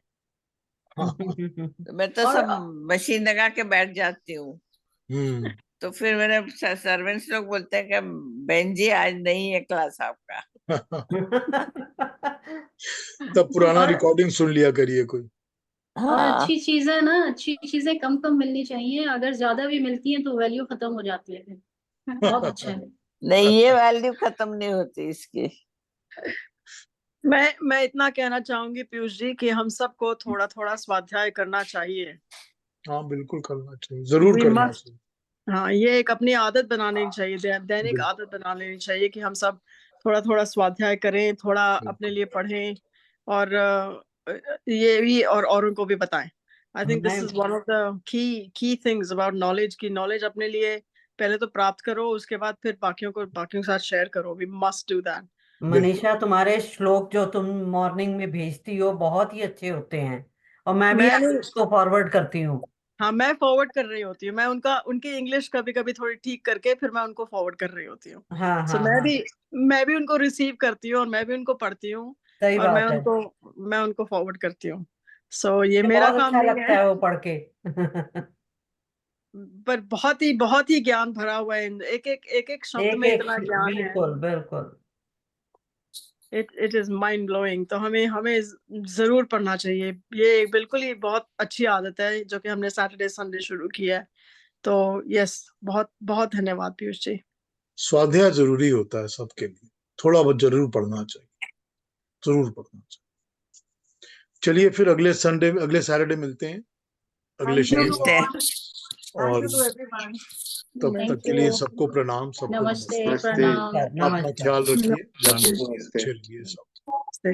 हाँ, तो मैं तो और सब मशीन लगा के बैठ जाती हूँ। हम्म। तो फिर मेरे सर्वेंट्स लोग बोलते हैं कि बहन जी आज नहीं है क्लास आपका। तब पुराना और रिकॉर्डिंग सुन लिया करिए कोई। हाँ, अच्छी चीजें ना, अच्छी चीजें कम कम मिलनी चाहिए। अगर ज्यादा भी मिलती हैं तो वैल्यू खत्म हो जाती है फिर। बहुत अच्छा है। नहीं ये वैल्यू खत्म नहीं होती इसकी। मैं इतना कहना चाहूंगी पीयूष जी कि हम सबको थोड़ा थोड़ा स्वाध्याय करना चाहिए। हाँ, बिल्कुल करना चाहिए, जरूर वी करना मस्ट, चाहिए। हाँ, ये एक अपनी आदत बना लेनी चाहिए, दैनिक बिल्कुल आदत बना लेनी चाहिए कि हम सब थोड़ा थोड़ा स्वाध्याय करें, थोड़ा अपने बिल्कुल। लिए पढ़ें, और ये भी और औरों को भी बताएं। आई थिंक दिस मैं is one of the key things about knowledge, की नॉलेज अपने लिए पहले तो प्राप्त करो, उसके बाद फिर बाकियों के साथ शेयर करो। We must do that. बिल्कुल मनीषा, तुम्हारे श्लोक जो तुम मॉर्निंग में भेजती हो बहुत ही अच्छे होते हैं, और मैं भी मैंने, आगे उसको फॉरवर्ड करती हूँ। हाँ, मैं फॉरवर्ड कर रही होती हूँ, मैं उनकी इंग्लिश कभी कभी थोड़ी ठीक करके फिर मैं उनको फॉरवर्ड कर रही होती हूँ। हाँ सो हाँ हाँ। मैं भी उनको रिसीव करती हूँ और मैं भी उनको पढ़ती हूँ। सही और मैं बात है। उनको फॉरवर्ड करती हूँ। सो ये मुझे मेरा बहुत काम अच्छा नहीं लगता है, है वो पढ़ के। पर बहुत ही ज्ञान भरा हुआ है, एक एक शब्द एक में एक इतना ज्ञान है, बिल्कुल बिल्कुल। It is mind blowing. तो हमें जरूर पढ़ना चाहिए। ये बिल्कुल ही बहुत अच्छी आदत है जो कि हमने सैटरडे संडे शुरू किया है। तो यस, बहुत बहुत धन्यवाद पीयूष जी। स्वाध्याय जरूरी होता है सबके लिए, थोड़ा बहुत जरूर पढ़ना चाहिए, जरूर पढ़ना चाहिए। चलिए फिर अगले सैटरडे मिलते हैं, अगले Thank you to शनिवार। all. Thank और you to everyone. तब Thank तक के लिए you. सबको प्रणाम, सबको नमस्ते, नमस्ते। प्रणाम। अपना नमस्कार। ख्याल रखिए, ध्यान रखिए, चलिए सब। सही।